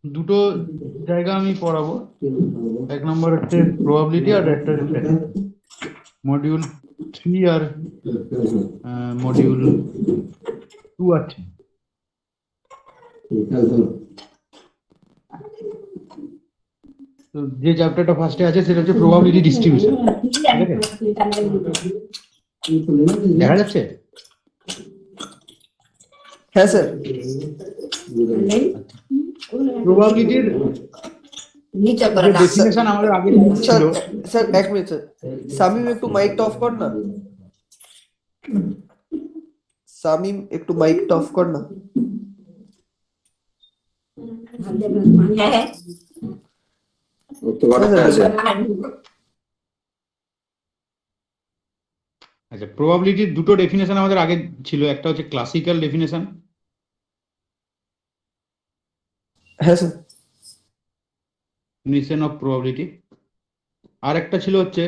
দুটো জায়গা আমি পড়াবো। এক নম্বর হচ্ছে প্রবাবিলিটি আর একটা হচ্ছে মডিউল 3 আর মডিউল 2 আছে। তো যে চ্যাপ্টারটা ফার্স্টে আছে সেটা হচ্ছে প্রবাবিলিটি ডিস্ট্রিবিউশন। ঠিক আছে, দেখা যাচ্ছে? হ্যাঁ স্যার। প্রবাবিলিটির যে ডেফিনেশন আমাদের আগে ছিল। স্যার এক মিনিট স্যার, শামিম একটু মাইকটা অফ কর না। শামিম একটু মাইকটা অফ কর না। আচ্ছা, প্রবাবিলিটির দুটো ডেফিনেশন আমাদের আগে ছিল, একটা হচ্ছে ক্লাসিক্যাল ডেফিনেশন। হ্যাঁ স্যার। Definition of probability. আর একটা ছিল হচ্ছে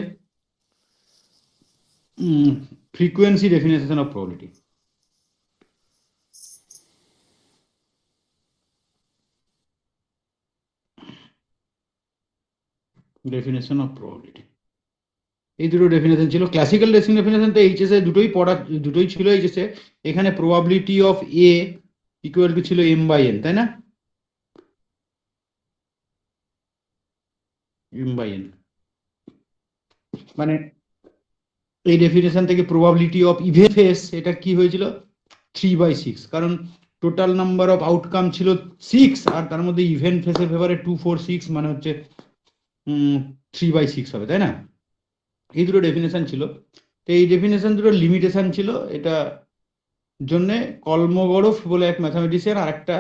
frequency definition of probability. Definition of probability, এই দুটো ডেফিনেশন ছিল। ক্লাসিক্যাল ডেফিনেশন তো এইচএসএ দুটোই পড়া, দুটোই ছিল এইচএসএ। এখানে probability of A equal to ছিল এম বাই এন, তাই না? এম বাই এন মানে এই ডেফিনেশন থেকে প্রবাবিলিটি অফ ইভেন্ট ফেস এটা কি হয়েছিল 3/6, কারণ টোটাল নাম্বার অফ আউটকাম ছিল 6 আর তার মধ্যে ইভেন্ট ফেসের ফেভারে 2 4 6 মানে হচ্ছে 3/6 হবে, তাই না? এই দুটো ডেফিনেশন ছিল। তো এই ডেফিনেশন দুটো লিমিটেশন ছিল, এটা জন্যে কলমোগরফ বলে এক ম্যাথামেটিশিয়ান আর একটা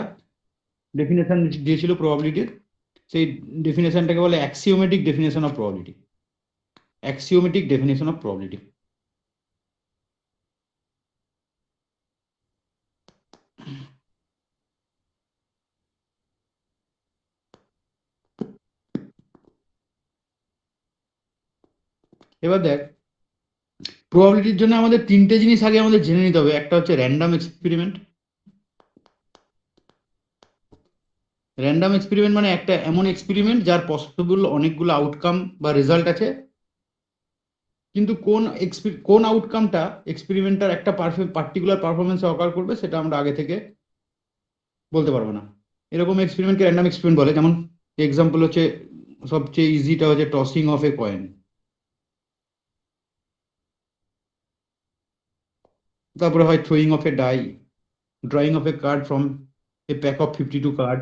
ডেফিনেশন দিয়েছিল প্রবাবিলিটির। সেই ডেফিনেশনটাকে বলে axiomatic definition of probability. Axiomatic definition of probability. এবার দেখ, প্রবাবিলিটির জন্য আমাদের তিনটে জিনিস আগে আমাদের জেনে নিতে হবে। একটা হচ্ছে র্যান্ডম এক্সপেরিমেন্ট। র্যান্ডম এক্সপেরিমেন্ট মানে একটা এমন এক্সপেরিমেন্ট যার পসিবল অনেকগুলো আউটকাম বা রেজাল্ট আছে, কিন্তু কোন আউটকামটা এক্সপেরিমেন্টার একটা পার্টিকুলার পারফরমেন্সে অকার করবে সেটা আমরা আগে থেকে বলতে পারবো না। এরকম এক্সপেরিমেন্টকে র্যান্ডম এক্সপেরিমেন্ট বলে। যেমন এক্সাম্পল হচ্ছে, সবচেয়ে ইজিটা হচ্ছে টসিং অফ এ কয়েন। তারপরে হয় throwing of a die, drawing of a card from a pack of 52 card.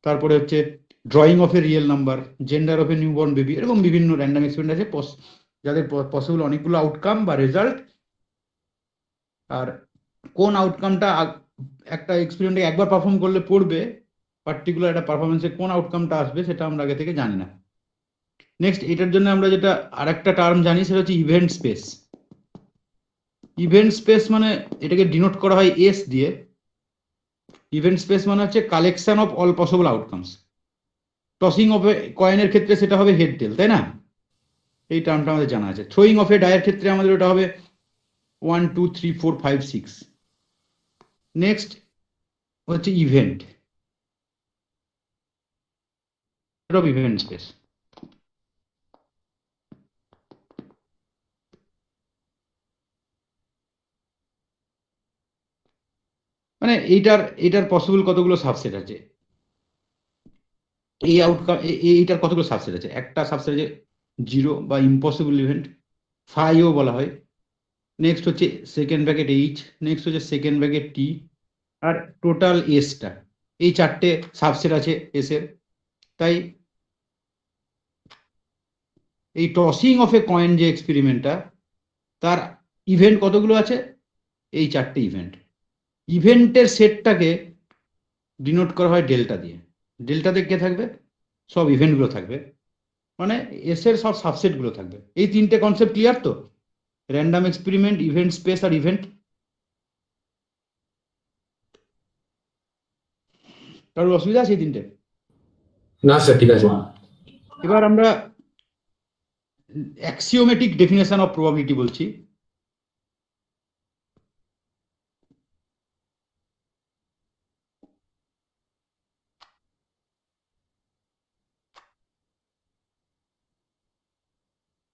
তারপরে হচ্ছে drawing of a real number, gender of a newborn baby. এরকম বিভিন্ন র্যান্ডম এক্সপেরিমেন্ট আছে যাদের পসিবল অনেকগুলো আউটকাম বা রেজাল্ট। আর কোন আউটকামটা একটা এক্সপেরিমেন্টে একবার পারফর্ম করলে পড়বে, পার্টিকুলার একটা পারফরমেন্সে কোন আউটকামটা আসবে সেটা আমরা আগে থেকে জানি না। নেক্সট, এটার জন্য আমরা যেটা আরেকটা টার্ম জানি সেটা হচ্ছে ইভেন্ট স্পেস। ইভেন্ট স্পেস মানে এটাকে ডিনোট করা হয় এস দিয়ে। ইভেন্ট স্পেস মানে হচ্ছে collection of all possible outcomes. Tossing of a কয়েনের ক্ষেত্রে সেটা হবে হেড টেল, তাই না? এই টার্মটা আমাদের জানা আছে। থ্রোয়িং অফ এ ডায়ের ক্ষেত্রে আমাদের ওটা হবে 1 2 3 4 5 6। নেক্সট হচ্ছে ইভেন্ট অফ ইভেন্ট স্পেস। মানে এইটার পসিবল কতগুলো সাবসেট আছে, এই আউটকাম এইটার কতগুলো সাবসেট আছে। একটা সাবসেট আছে জিরো বা ইম্পসিবল ইভেন্ট, ফাইও বলা হয়। নেক্সট হচ্ছে সেকেন্ড ব্র্যাকেট এইচ, নেক্সট হচ্ছে সেকেন্ড ব্র্যাকেট টি, আর টোটাল এসটা। এই চারটে সাবসেট আছে এস এর। তাই এই টসিং অফ এ কয়েন যে এক্সপেরিমেন্টটা, তার ইভেন্ট কতগুলো আছে? এই চারটে ইভেন্ট। ইভেন্টের সেটটাকে ডিনোট করা হয় ডেল্টা দিয়ে। ডেল্টাতে কে থাকবে? সব ইভেন্টগুলো থাকবে, মানে এস এর সব সাবসেটগুলো থাকবে। এই তিনটে কনসেপ্ট ক্লিয়ার তো? র্যান্ডম এক্সপেরিমেন্ট, ইভেন্ট স্পেস আর ইভেন্ট। কারোর অসুবিধা আছে এই তিনটে? না স্যার, ঠিক আছে। এবার আমরা অ্যাক্সিওমেটিক ডেফিনেশন অফ প্রবাবিলিটি বলছি।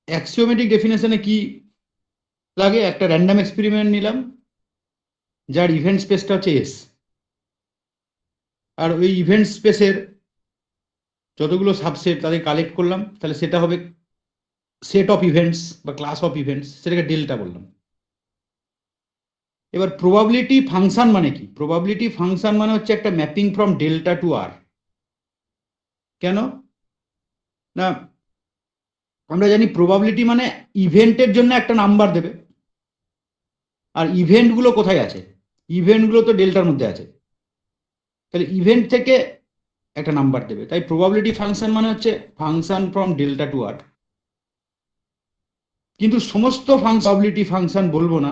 অ্যাক্সিওমেটিক ডেফিনেশনে কি লাগে? একটা র্যান্ডম এক্সপেরিমেন্ট নিলাম যার ইভেন্ট স্পেসটা হচ্ছে এস, আর ওই ইভেন্ট স্পেসের যতগুলো সাবসেট তাদের কালেক্ট করলাম, তাহলে সেটা হবে সেট অফ ইভেন্টস বা ক্লাস অফ ইভেন্টস, সেটাকে ডেল্টা বললাম। এবার প্রবাবিলিটি ফাংশন মানে কি? প্রবাবিলিটি ফাংশন মানে হচ্ছে একটা ম্যাপিং ফ্রম ডেল্টা টু আর। কেন না, আমরা জানি প্রবাবিলিটি মানে ইভেন্টের জন্য একটা নাম্বার দেবে, আর ইভেন্টগুলো কোথায় আছে? ইভেন্টগুলো তো ডেল্টার মধ্যে আছে, তাহলে ইভেন্ট থেকে একটা নাম্বার দেবে। তাই প্রবাবিলিটি ফাংশন মানে হচ্ছে ফাংশন ফ্রম ডেল্টা টু আর। কিন্তু সমস্ত প্রবাবিলিটি ফাংশন বলবো না,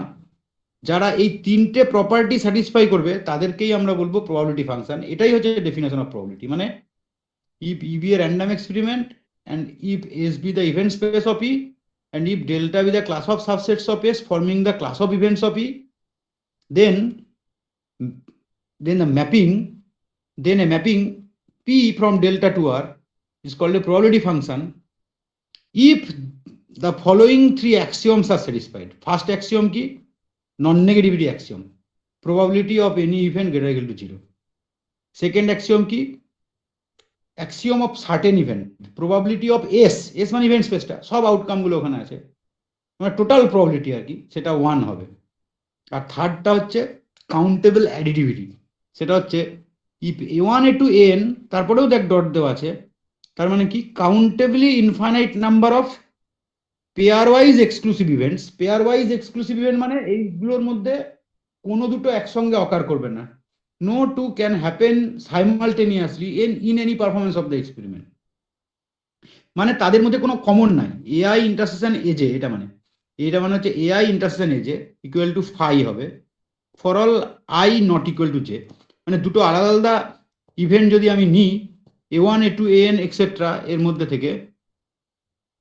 যারা এই তিনটে প্রপার্টি স্যাটিসফাই করবে তাদেরকেই আমরা বলবো প্রবাবিলিটি ফাংশন। এটাই হচ্ছে ডেফিনেশন অফ প্রবাবিলিটি। মানে if E be a random experiment and if S be the event space of E and if delta be the class of subsets of S forming the class of events of E, then a mapping P from delta to R is called a probability function if the following three axioms are satisfied. First axiom ki? Non-negativity axiom, probability of any event greater or equal to 0. Second axiom ki? Axiom of certain event, probability of S, S মানে event স্পেসটা, সব আউটকামগুলো ওখানে আছে, মানে total probability আর কি, সেটা 1 হবে। আর থার্ডটা হচ্ছে কাউন্টেবল অ্যাডিটিভিটি, সেটা হচ্ছে ইফ a1 a2 an, তারপরেও দেখ ডট দেওয়া আছে, তার মানে কি countably infinite number of pairwise exclusive events. Pairwise exclusive event মানে এইগুলোর মধ্যে কোনো দুটো একসঙ্গে অকার করবে না। No two can happen simultaneously in any performance of the experiment. মানে তাদের মধ্যে কোনো কমন নাই। এআই ইন্টারসেকশন এজে, এটা মানে হচ্ছে A i intersection A j equal to phi হবে for all i not equal to j. মানে দুটো আলাদা আলাদা ইভেন্ট যদি আমি নিই a1 a2 an এক্সেট্রা এর মধ্যে থেকে,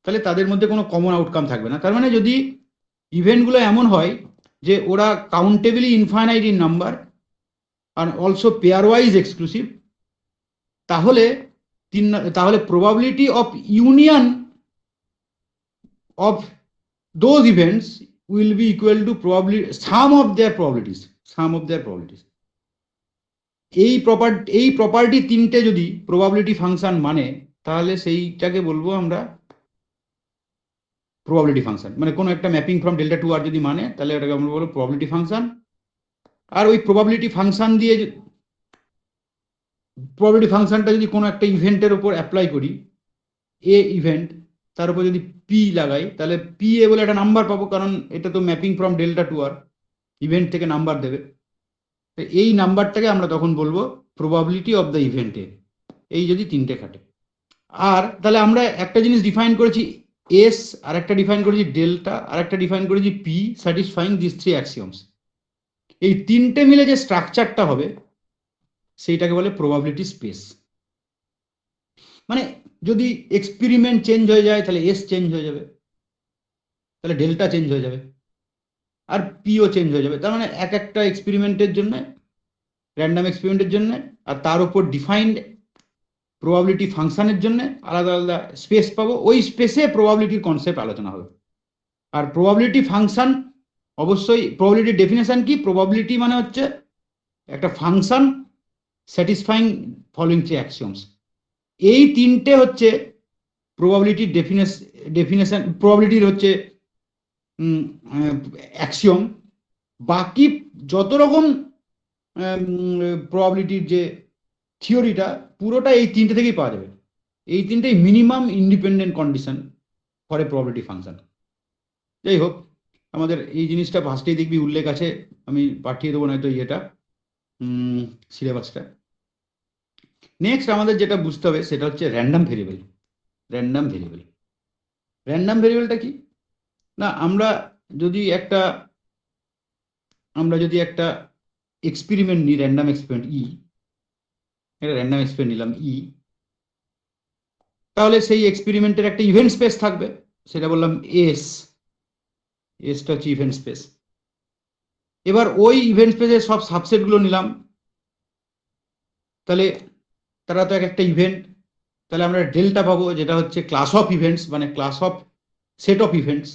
তাহলে তাদের মধ্যে কোনো কমন আউটকাম থাকবে না। তার মানে যদি ইভেন্টগুলো এমন হয় যে ওরা কাউন্টেবলি ইনফাইনাইট ইন নাম্বার আর অলসো পেয়ার ওয়াইজ এক্সক্লুসিভ, তাহলে probability of union of those events will be equal to sum of their probabilities. এই প্রপার্টি তিনটে যদি প্রবাবিলিটি ফাংশন মানে, তাহলে সেইটাকে বলবো আমরা প্রবাবিলিটি ফাংশন। মানে কোনো একটা ম্যাপিং ফ্রম ডেল্টা টু আর যদি মানে, তাহলে ওটাকে আমরা বলবো প্রবাবিলিটি ফাংশন। আর ওই প্রবাবিলিটি ফাংশন দিয়ে প্রবাবিলিটি ফাংশনটা যদি কোনো একটা ইভেন্টের উপর অ্যাপ্লাই করি, এ ইভেন্ট, তার উপর যদি পি লাগাই, তাহলে পি এ বলে একটা নাম্বার পাবো, কারণ এটা তো mapping from delta to R, event থেকে নাম্বার দেবে। এই নাম্বারটাকে আমরা তখন বলবো প্রবাবিলিটি অফ দ্য ইভেন্টে, এই যদি তিনটে খাটে। আর তাহলে আমরা একটা জিনিস ডিফাইন করেছি এস, আর একটা ডিফাইন করেছি ডেল্টা, আর একটা ডিফাইন করেছি পি, স্যাটিসফাইং দিস থ্রি অ্যাক্সিওমস। এই তিনটে মিলে যে স্ট্রাকচারটা হবে সেইটাকে বলে প্রবাবিলিটি স্পেস। মানে যদি এক্সপেরিমেন্ট চেঞ্জ হয়ে যায় তাহলে এস চেঞ্জ হয়ে যাবে, তাহলে ডেল্টা চেঞ্জ হয়ে যাবে, আর পিও চেঞ্জ হয়ে যাবে। তার মানে এক একটা এক্সপেরিমেন্টের জন্য, র্যান্ডম এক্সপেরিমেন্টের জন্য, আর তার উপর ডিফাইন্ড প্রবাবিলিটি ফাংশনের জন্য আলাদা আলাদা স্পেস পাবো। ওই স্পেসে প্রবাবিলিটির কনসেপ্ট আলোচনা হবে। আর প্রবাবিলিটি ফাংশন অবশ্যই, প্রবাবিলিটি ডেফিনেশন কি? প্রবাবিলিটি মানে হচ্ছে একটা ফাংশন স্যাটিসফাইং ফলোইং থ্রি অ্যাক্সিওমস। এই তিনটে হচ্ছে প্রবাবিলিটির ডেফিনেশন, প্রবাবিলিটির হচ্ছে অ্যাক্সিওম। বাকি যত রকম প্রবাবিলিটির যে থিওরিটা, পুরোটা এই তিনটে থেকেই পাওয়া যাবে। এই তিনটেই minimum independent condition for a probability function. যাই হোক, আমাদের এই জিনিসটা ফার্স্টেই দেখবি উল্লেখ আছে, আমি পাঠিয়ে দেবো নয়তো ইয়েটা, সিলেবাসটা। নেক্সট আমাদের যেটা বুঝতে হবে সেটা হচ্ছে র্যান্ডম ভেরিয়েবল। র্যান্ডম ভেরিয়েবলটা কি না, আমরা যদি একটা এক্সপেরিমেন্ট নিই, র্যান্ডম এক্সপেরিমেন্ট ই, একটা র্যান্ডম এক্সপেরিমেন্ট নিলাম ই, তাহলে সেই এক্সপেরিমেন্টের একটা ইভেন্ট স্পেস থাকবে, সেটা বললাম এসটা হচ্ছে ইভেন্ট স্পেস। এবার ওই ইভেন্ট স্পেসের সব সাবসেটগুলো নিলাম, তাহলে তারা তো একটা ইভেন্ট, তাহলে আমরা ডেল্টা পাবো, যেটা হচ্ছে ক্লাস অফ ইভেন্টস, মানে class of set of events.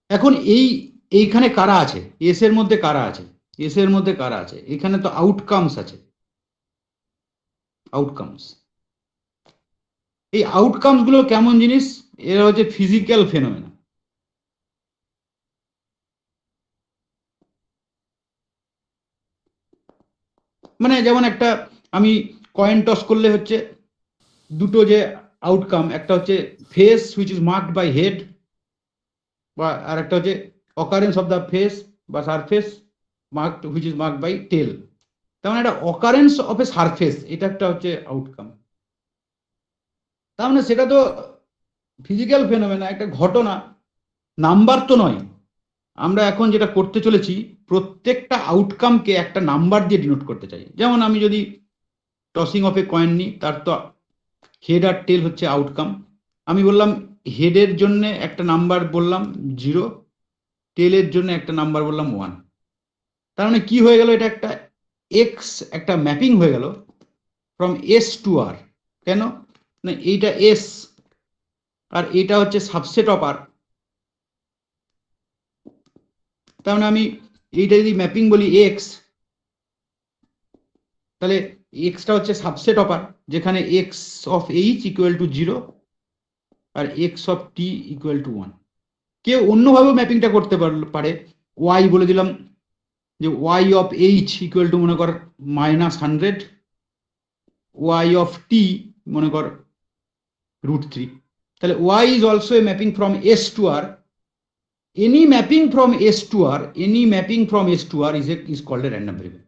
এখন এইখানে কারা আছে, এস এর মধ্যে কারা আছে, এস এর মধ্যে কারা আছে, এখানে তো আউটকামস আছে, আউটকামস। এই আউটকামস গুলো কেমন জিনিস, এরা হচ্ছে ফিজিক্যাল ফেনোমেনা। মানে যেমন একটা আমি কয়েন টস করলে হচ্ছে দুটো যে আউটকাম, একটা হচ্ছে face which is marked by head, বা আর একটা হচ্ছে অকারেন্স অফ দ্য ফেস বা surface marked which is marked by tail. তার মানে একটা অকারেন্স অফ এ সারফেস, এটা একটা হচ্ছে আউটকাম। তার মানে সেটা তো ফিজিক্যাল ফেনোমেনা, একটা ঘটনা, নাম্বার তো নয়। আমরা এখন যেটা করতে চলেছি, প্রত্যেকটা আউটকামকে একটা নাম্বার দিয়ে ডিনোট করতে চাই। যেমন আমি যদি টসিং অফ এ কয়েন নিই, তার তো হেড আর টেল হচ্ছে আউটকাম। আমি বললাম হেডের জন্য একটা নাম্বার বললাম 0, টেলের জন্য একটা নাম্বার বললাম 1। তার মানে কি হয়ে গেল, এটা একটা এক্স, একটা ম্যাপিং হয়ে গেল ফ্রম এস টু আর। কেন না, এইটা এস আর এটা হচ্ছে সাবসেট অফ আর। তার মানে আমি এইটা যদি ম্যাপিং বলি এক্স, তাহলে এক্সটা হচ্ছে সাবসেট অফ আর, যেখানে X of H equal to 0 আর X of T equal to 1। কেউ অন্যভাবেও ম্যাপিংটা করতে পারে। ওয়াই বলে দিলাম যে Y of H equal to মনে কর -100, ওয়াই অফ টি মনে কর √3। তাহলে Y is also a mapping from S to R. Any mapping from S to R, any mapping from S to R is called a random variable.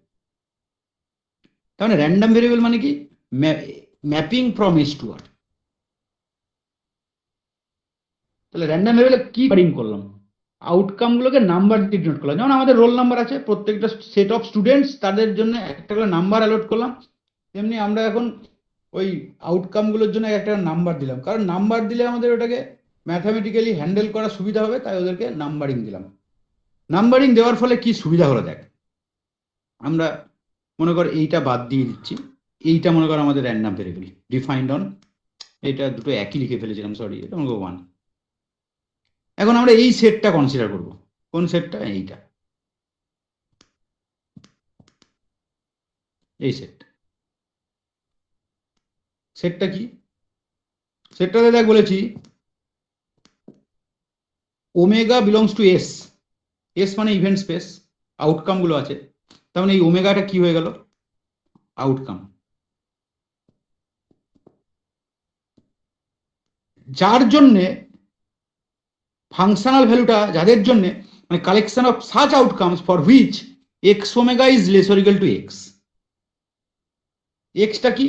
তার মানে random variable মানে কি, mapping from S to R. তাহলে র্যান্ডম ভেরিয়েবলে কি বারিং করলাম, outcome গুলোকে number দিয়ে ডিনোট করলাম। যেমন আমাদের রোল নাম্বার আছে, প্রত্যেকটা সেট অফ স্টুডেন্টস, তাদের জন্য একটা করে নাম্বার অ্যালট করলাম। তেমনি আমরা এখন ওই আউটকাম গুলোর জন্য একটা নাম্বার দিলাম, কারণ নাম্বার দিলে আমাদের ওটাকে ম্যাথামেটিক্যালি হ্যান্ডেল করা সুবিধা হবে, তাই ওদেরকে নাম্বারিং দিলাম। নাম্বারিং দেওয়ার ফলে কি সুবিধা হলো দেখ, আমরা মনে কর এইটা বাদ দিয়ে দিচ্ছি, এইটা মনে কর আমাদের র্যান্ডম ভেরিয়েবল ডিফাইন্ড অন, এটা দুটো একই লিখে ফেলেছিলাম, সরি, এটা মনে করো 1। এখন আমরা এই সেটটা কনসিডার করব। কোন সেটটা, এইটা, এই সেটটা কি, সেটটাতে দেখ বলেছি omega belongs to S. S মানে ইভেন্ট স্পেস, আউটকাম গুলো আছে। তার মানে এই ওমেগাটা কি হয়ে গেল, আউটকাম। যার জন্যে ফাংশনাল ভ্যালুটা, যাদের জন্য মানে collection of such outcomes for which x omega is less or equal to x. Extra কি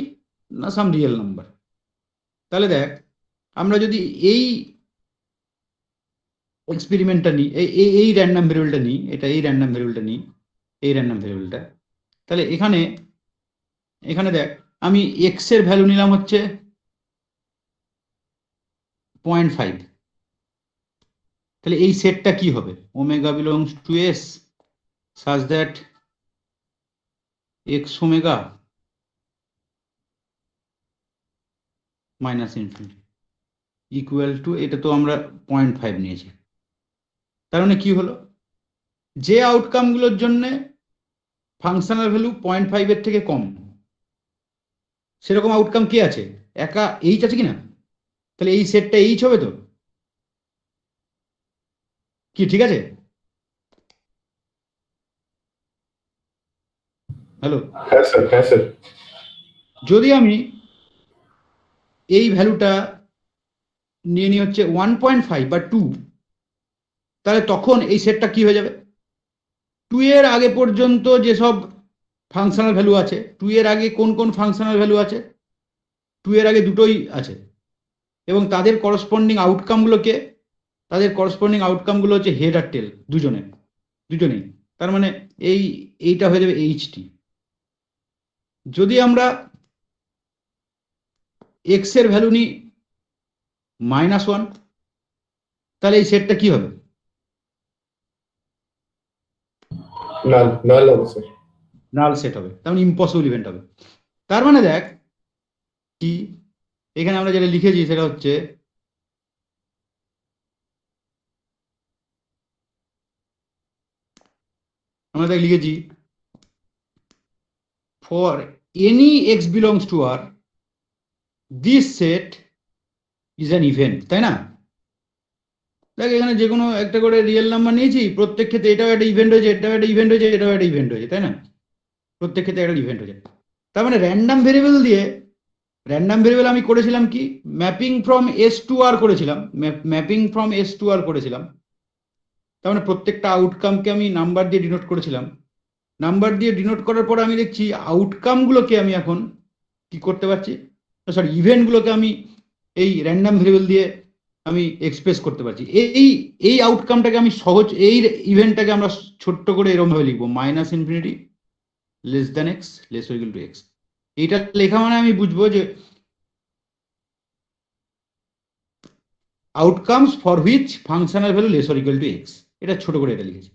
না, সাম রিয়েল নাম্বার। তাহলে দেখ, আমরা যদি এই এক্সপেরিমেন্টটা নিই, এই র্যান্ডম ভেরিয়েবলটা নিই, এটা এই র্যান্ডম ভেরিয়েবলটা নিই, এই র্যান্ডম ভেরিয়েবলটা, তাহলে এখানে দেখ, আমি এক্স এর ভ্যালু নিলাম হচ্ছে 0.5। তাহলে এই সেটটা কি হবে, omega belongs to S such that x omega minus infinity equal to, এটা তো আমরা 0.5 নিয়েছি। তার মানে কি হলো, যে আউটকাম গুলোর জন্য ফাংশনাল ভ্যালু 0.5 এর থেকে কম, সেরকম আউটকাম কি আছে, একা এইচ আছে কিনা, তাহলে এই সেটটা এইচ হবে তো, কি ঠিক আছে? হ্যালো, হ্যাঁ স্যার, হ্যাঁ স্যার। যদি আমি এই ভ্যালুটা নিয়ে নিই হচ্ছে 1.5 বা 2, তাহলে তখন এই সেটটা কি হয়ে যাবে, 2 এর আগে পর্যন্ত যেসব ফাংশনাল ভ্যালু আছে, 2 এর আগে কোন কোন ফাংশনাল ভ্যালু আছে, 2 এর আগে দুটোই আছে, এবং তাদের করসপন্ডিং আউটকামগুলোকে, তাদের করসপন্ডিং আউটকামগুলো হচ্ছে হেড আর টেল, দুজনেই। তার মানে এইটা হয়ে যাবে এইচটি। যদি আমরা এক্স এর ভ্যালু নিই -1, তাহলে এই সেটটা কি হবে, নাল হবে স্যার। নাল সেট হবে, তার মানে ইম্পসিবল ইভেন্ট হবে। তার মানে দেখ কি, এখানে আমরা যেটা লিখেছি সেটা হচ্ছে আমরা তাই লিখেছি for any X belongs to R this set is an event, তাই না? দেখ এখানে যে কোনো একটা করে রিয়েল নাম্বার নিয়েছি, প্রত্যেক ক্ষেত্রে এটাও একটা ইভেন্ট হয়েছে, এটাও একটা ইভেন্ট হয়েছে, এটাও একটা ইভেন্ট হয়েছে, তাই না? প্রত্যেক ক্ষেত্রে একটা ইভেন্ট হয়েছে। তার মানে র্যান্ডম ভেরিয়েবল আমি করেছিলাম কি, ম্যাপিং ফ্রম এস টু আর করেছিলাম, তার মানে প্রত্যেকটা আউটকামকে আমি নাম্বার দিয়ে ডিনোট করেছিলাম। নাম্বার দিয়ে ডিনোট করার পর আমি দেখছি আউটকামগুলোকে আমি এখন কি করতে পারছি, সরি ইভেন্টগুলোকে আমি এই র্যান্ডম ভেরিয়েবল দিয়ে আমি এক্সপ্রেস করতে পারছি। এই আউটকামটাকে আমি সহজ, এই ইভেন্টটাকে আমরা ছোট্ট করে এরকম ভাবে লিখবো, minus infinity less than x less or equal to x. এইটা লেখা মানে আমি বুঝবো যে outcomes for which functional value less or equal to x, এটা ছোট করে এটা লিখেছি।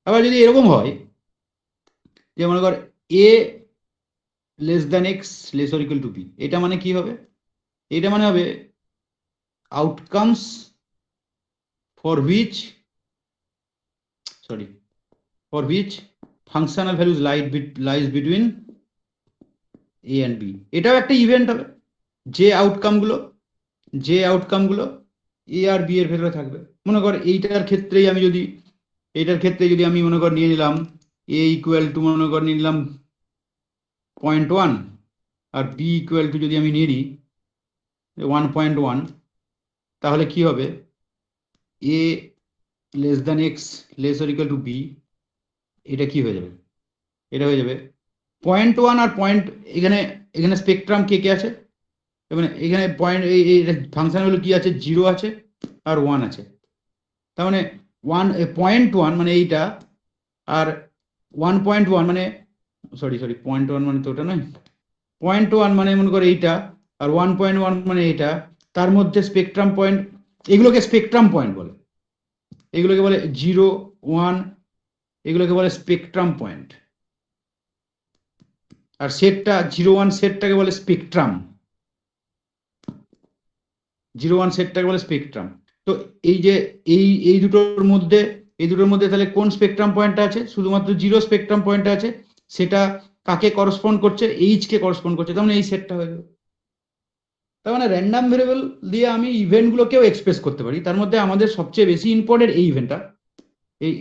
আবার যদি এরকম হয় যে মনে কর a less than x less or equal to b, এটা মানে কি হবে? এটা মানে হবে outcomes for which functional values lies between a and b, এটাও একটা ইভেন্ট হবে। যে আউটকাম গুলো এ আর বি এর ভেতরে থাকবে। মনে কর এইটার ক্ষেত্রে যদি আমি মনে কর নিয়ে নিলাম এ ইকুয়াল টু মনে কর নিয়ে নিলাম 0.1 আর বি ইকুয়াল টু যদি আমি নিয়ে নিই 1.1, তাহলে কি হবে? A less than x less or equal to b, এটা কি হয়ে যাবে? এটা হয়ে যাবে 0.1 আর পয়েন্ট, এখানে স্পেকট্রাম কে আছে, মানে এখানে পয়েন্ট এই ফাংশন গুলো কি আছে, 0 আছে আর 1 আছে। তার মানে 0.1 মানে এইটা, আর 1.1 মানে সরি 0.1 মানে তো ওটা নয়, 0.1 মানে মনে করো এইটা, আর 1.1 মানে এটা, তার মধ্যে স্পেকট্রাম পয়েন্ট, এগুলোকে স্পেকট্রাম পয়েন্ট বলে, এগুলোকে বলে 0, 1, এগুলোকে বলে স্পেকট্রাম পয়েন্ট। আর সেটটা 0, 1 সেটটাকে বলে স্পেকট্রাম, 0, 1 সেটটাকে বলে স্পেকট্রাম। তো এই যে এই দুটোর মধ্যে তাহলে কোন স্পেকট্রাম পয়েন্টটা আছে? শুধুমাত্র 0 স্পেকট্রাম পয়েন্টটা আছে, সেটা কাকে করসপন্ড করছে? এইচ কে করসপন্ড করছে, তার মানে এই সেটটা হয়ে যাবে। তার মানে র্যান্ডম ভেরিয়েবল দিয়ে আমি ইভেন্টগুলোকেও এক্সপ্রেস করতে পারি। তার মধ্যে আমাদের সবচেয়ে বেশি ইম্পর্টেন্ট এই ইভেন্টটা,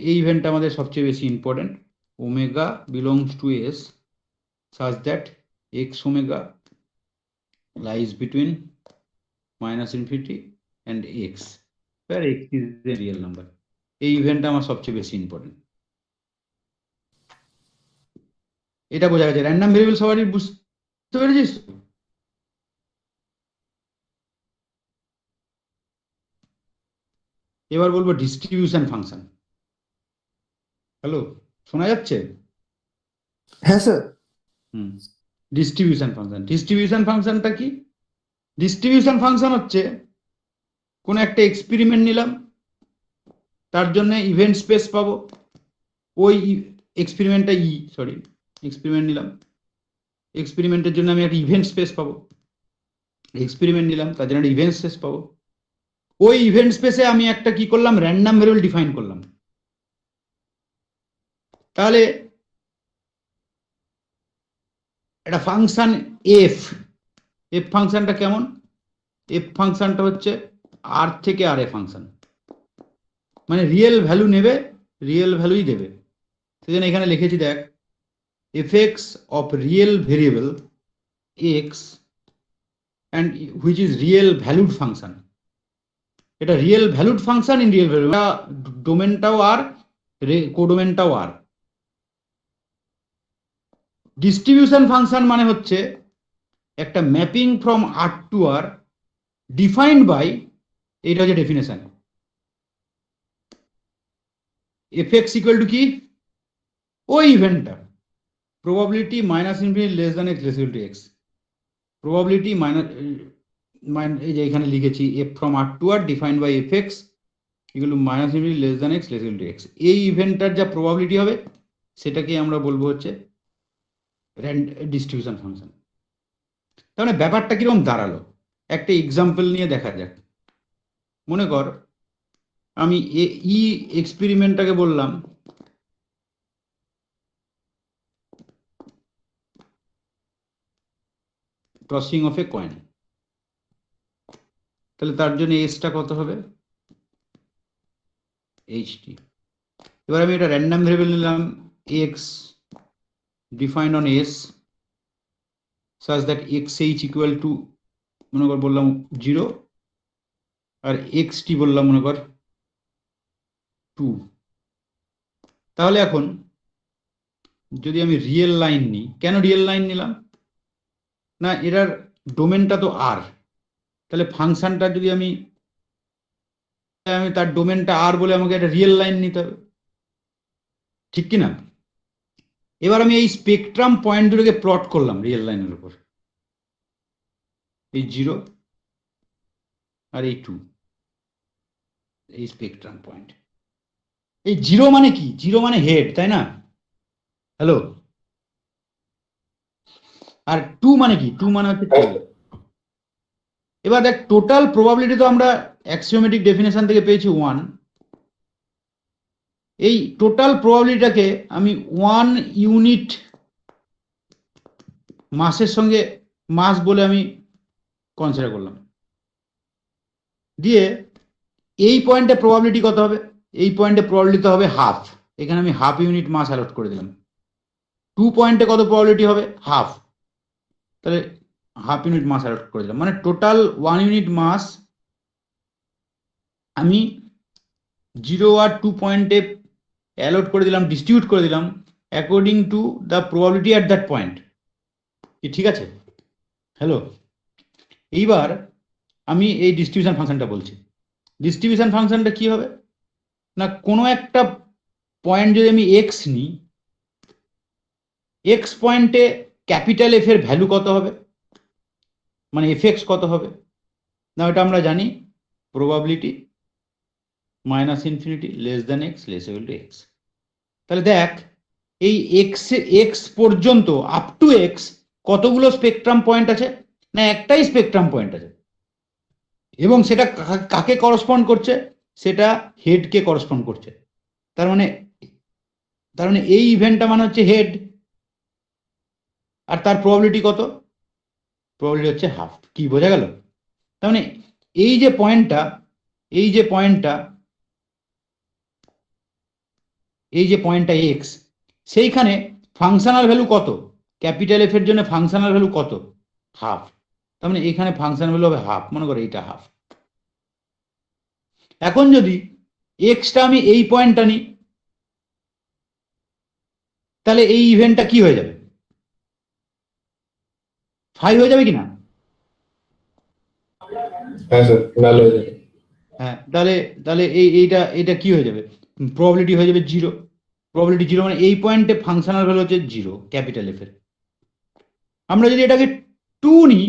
এই ইভেন্টটা আমাদের সবচেয়ে বেশি important. Omega belongs to S such that x omega lies between minus infinity and x, where x is a real number. এই ইভেন্টটা আমার সবচেয়ে বেশি ইম্পর্টেন্ট। এটা বোঝা গেছে? র্যান্ডম ভেরিয়েবল সবারই বুঝতে পেরেছিস? এবার বলবো ডিস্ট্রিবিউশন ফাংশন। হ্যালো, শোনা যাচ্ছে? হ্যাঁ স্যার। ডিস্ট্রিবিউশন ফাংশনটা কি? ডিস্ট্রিবিউশন ফাংশন হচ্ছে কোন একটা এক্সপেরিমেন্ট নিলাম, তার জন্য ইভেন্ট স্পেস পাবো, ওই এক্সপেরিমেন্টটা এক্সপেরিমেন্ট নিলাম, এক্সপেরিমেন্টের জন্য আমি একটা ইভেন্ট স্পেস পাবো, এক্সপেরিমেন্ট নিলাম তার জন্য একটা ইভেন্ট স্পেস পাবো। ওই ইভেন্ট স্পেসে আমি একটা কি করলাম, র্যান্ডম ভেরিয়েবল ডিফাইন করলাম। তাহলে একটা ফাংশন এফ ফাংশনটা কেমন? এফ ফাংশনটা হচ্ছে আর থেকে আর এ ফাংশন, মানে রিয়েল ভ্যালু নেবে, রিয়েল ভ্যালুই দেবে। সেজন্য এখানে লিখেছি দেখ, fx of real variable x and which is real valued function, এটা real valued function in real value, ডোমেনটাও আর কোডোমেনটাও আর। ডিস্ট্রিবিউশন ফাংশন মানে হচ্ছে একটা mapping from R to R defined by, এইটা হচ্ছে ডেফিনেশন, fx ইকুয়াল টু কি, ওই ইভেন্টটা probability minus infinity less than x less equal to x, probability minus এই যে এখানে লিখেছি f from r to r defined by fx equal to minus infinity less than x less equal to x, এই ইভেন্টটার যা probability হবে সেটাকে আমরা বলবো হচ্ছে ডিস্ট্রিবিউশন ফাংশন। তার মানে ব্যাপারটা কিরকম দাঁড়ালো, একটা এক্সাম্পল নিয়ে দেখা যাক। মনে কর আমি ই এক্সপেরিমেন্টটাকে বললাম টসিং অফ এ কয়েন। তাহলে তার জন্য এসটা কত হবে? এইচটি। এবার আমি এটা র্যান্ডম ভেরিয়েবল নিলাম x defined on S such that x H equal to মনে কর বললাম 0 আর এক্সটি বললাম মনে কর 2। তাহলে এখন যদি আমি রিয়েল লাইন নিই, কেন রিয়েল লাইন নিলাম না, এটার ডোমেনটা তো আর, তাহলে ফাংশনটা যদি আমি তার ডোমেনটা আর বলে আমাকে একটা রিয়েল লাইন নিতে হবে, ঠিক কি না? এবার আমি এই স্পেকট্রাম পয়েন্ট দুটোকে প্লট করলাম রিয়েল লাইনের উপর, এই 0 আর এই 2, এই স্পেকট্রাম পয়েন্ট। এই 0 মানে কি? 0 মানে হেড, তাই না? হ্যালো। আর 2 মানে কি? 2 মানে হচ্ছে টেল। এবার দেখ, টোটাল প্রবাবিলিটি তো আমরা অ্যাক্সিওমেটিক ডেফিনেশন থেকে পেয়েছি 1। এই টোটাল প্রবাবিলিটিটাকে আমি 1 ইউনিট মাসের সঙ্গে মাস বলে আমি কনসিডার করলাম। দিয়ে এই পয়েন্টে প্রবাবিলিটি কত হবে? এই পয়েন্টে প্রবাবিলিটি হবে হাফ, এখানে আমি হাফ ইউনিট মাস অ্যালট করে দিলাম। 2 পয়েন্টে কত প্রবাবিলিটি হবে? হাফ, তাহলে হাফ ইউনিট মাস অ্যালট করে দিলাম, মানে টোটাল 1 ইউনিট মাস আমি 0 আর 2 পয়েন্টে অ্যালট করে দিলাম, ডিস্ট্রিবিউট করে দিলাম according to the probability at that point. কি ঠিক আছে? হ্যালো। এইবার আমি এই ডিস্ট্রিবিউশন ফাংশনটা বলছি। ডিস্ট্রিবিউশন ফাংশনটা কি হবে না, কোনো একটা পয়েন্ট যদি আমি এক্স নিই, এক্স পয়েন্টে ক্যাপিটাল এফ এর ভ্যালু কত হবে, মানে এফ এক্স কত হবে না, এটা আমরা জানি probability minus infinity less than x less equal to x. তাহলে দেখ, এই এক্স পর্যন্ত আপ টু এক্স কতগুলো স্পেকট্রাম পয়েন্ট আছে না, একটাই স্পেকট্রাম পয়েন্ট আছে, এবং সেটা কাকে করসপন্ড করছে? সেটা হেডকে করসপন্ড করছে। তার মানে এই ইভেন্টটা মানে হচ্ছে হেড, আর তার প্রবাবিলিটি কত? প্রবাবিলিটি হচ্ছে হাফ। কি বোঝা গেল? তার মানে এই যে পয়েন্টটা, এই যে পয়েন্টটা এক্স, সেইখানে ফাংশনাল ভ্যালু কত? ক্যাপিটাল এফ এর জন্য ফাংশনাল ভ্যালু কত? হাফ। তার মানে এখানে ফাংশনাল ভ্যালু হবে হাফ, মনে করো এইটা হাফ। এখন যদি এক্সটা আমি এই পয়েন্টটা নিই, তাহলে এই ইভেন্টটা কি হয়ে যাবে? 5 হয়ে যাবে কিনা? হ্যাঁ স্যার, ভালো হয়ে যাবে। হ্যাঁ, তাহলে এইটা কি হয়ে যাবে? প্রবাবিলিটি হয়ে যাবে 0। প্রবাবিলিটি 0 মানে এই পয়েন্টে ফাংশনাল ভ্যালু হচ্ছে 0 ক্যাপিটাল এফ এর। আমরা যদি এটাকে 2 নিই,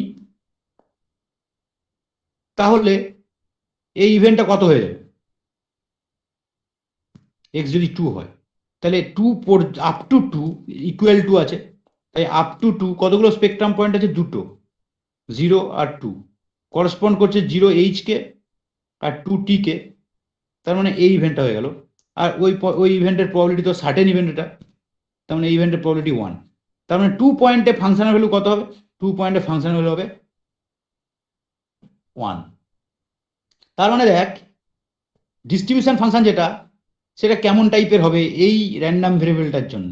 তাহলে এই ইভেন্টটা কত হয়ে যাবে? এক্স যদি 2 হয়, তাহলে 2 আপ টু 2 ইকুয়াল টু আছে, তাই আপ টু 2 কতগুলো স্পেকট্রাম পয়েন্ট আছে? দুটো, 0 আর 2, করসপন্ড করছে 0 এইচ কে আর 2 টি কে। তার মানে এই ইভেন্টটা হয়ে গেল। আর ওই ইভেন্টের প্রবাবিলিটি তো সার্টেন ইভেন্ট এটা, তার মানে এই ইভেন্টের প্রবাবিলিটি 1। তার মানে 2 পয়েন্টে ফাংশনাল ভ্যালু কত হবে? 2 পয়েন্টে ফাংশনাল ভ্যালু হবে 1। তার মানে দেখ, ডিস্ট্রিবিউশন ফাংশন যেটা, সেটা কেমন টাইপের হবে এই র্যান্ডম ভেরিয়েবলটার জন্য?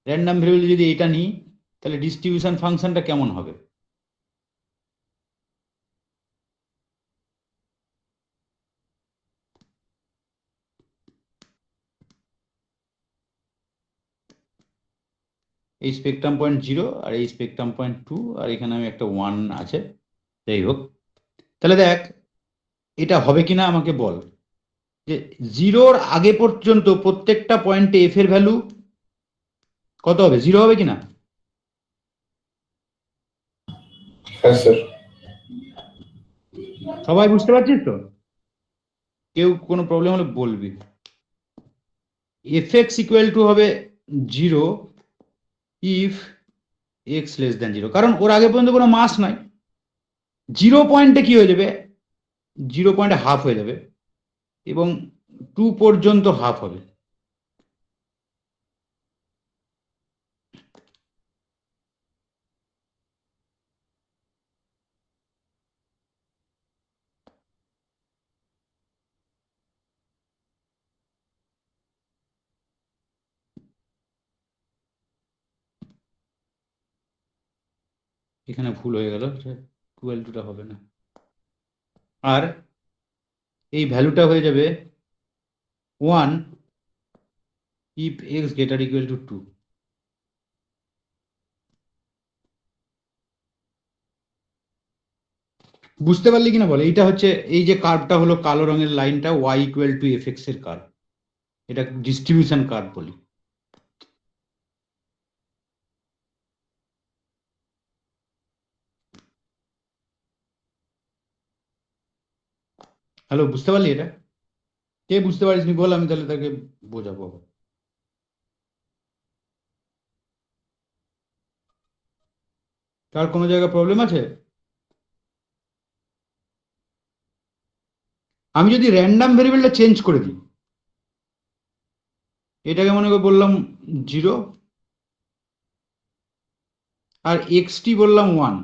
র্যান্ডম ভেরিয়েবল যদি এটা নিই, তাহলে ডিস্ট্রিবিউশন ফাংশনটা কেমন হবে? এই স্পেকট্রাম পয়েন্ট 0 আর এই স্পেকট্রাম পয়েন্ট 2, আর এখানে আমি একটা 1 আছে, যাই হোক। তাহলে দেখ, এটা হবে কিনা আমাকে বল, যে 0-র আগে পর্যন্ত প্রত্যেকটা পয়েন্টে এফ এর ভ্যালু কত হবে? 0 হবে কিনা? হ্যাঁ স্যার। সবাই বুঝতে পারছিস তো? কেউ কোনো প্রবলেম হলে বলবি। এফ এক্স ইকুয়াল টু হবে 0 ইফ এক্স লেস দ্যান 0, কারণ ওর আগে পর্যন্ত কোনো মাস নাই। 0 পয়েন্টে কি হয়ে যাবে? 0 পয়েন্টে হাফ হয়ে যাবে, এবং 2 পর্যন্ত হাফ হবে। এখানে ভুল হয়ে গেল, ইকুয়াল টুটা হবে না, আর এই ভ্যালুটা হয়ে যাবে 1 if x greater equal to 2। বুঝতে পারলি কিনা বলে? এইটা হচ্ছে, এই যে কার্ভটা হলো কালো রঙের লাইনটা, y equal to F x এর কার্ভ, এটা ডিস্ট্রিবিউশন কার্ভ বলি। হ্যালো, বুঝতে পারলি এটা? কে বুঝতে পারিস নি বল, আমি তাহলে তাকে বোঝাবো। তার কোনো জায়গায় প্রবলেম আছে? আমি যদি র্যান্ডাম ভেরিয়েবলটা চেঞ্জ করে দিই, এটাকে মনে করে বললাম 0 আর এক্সটি বললাম 1,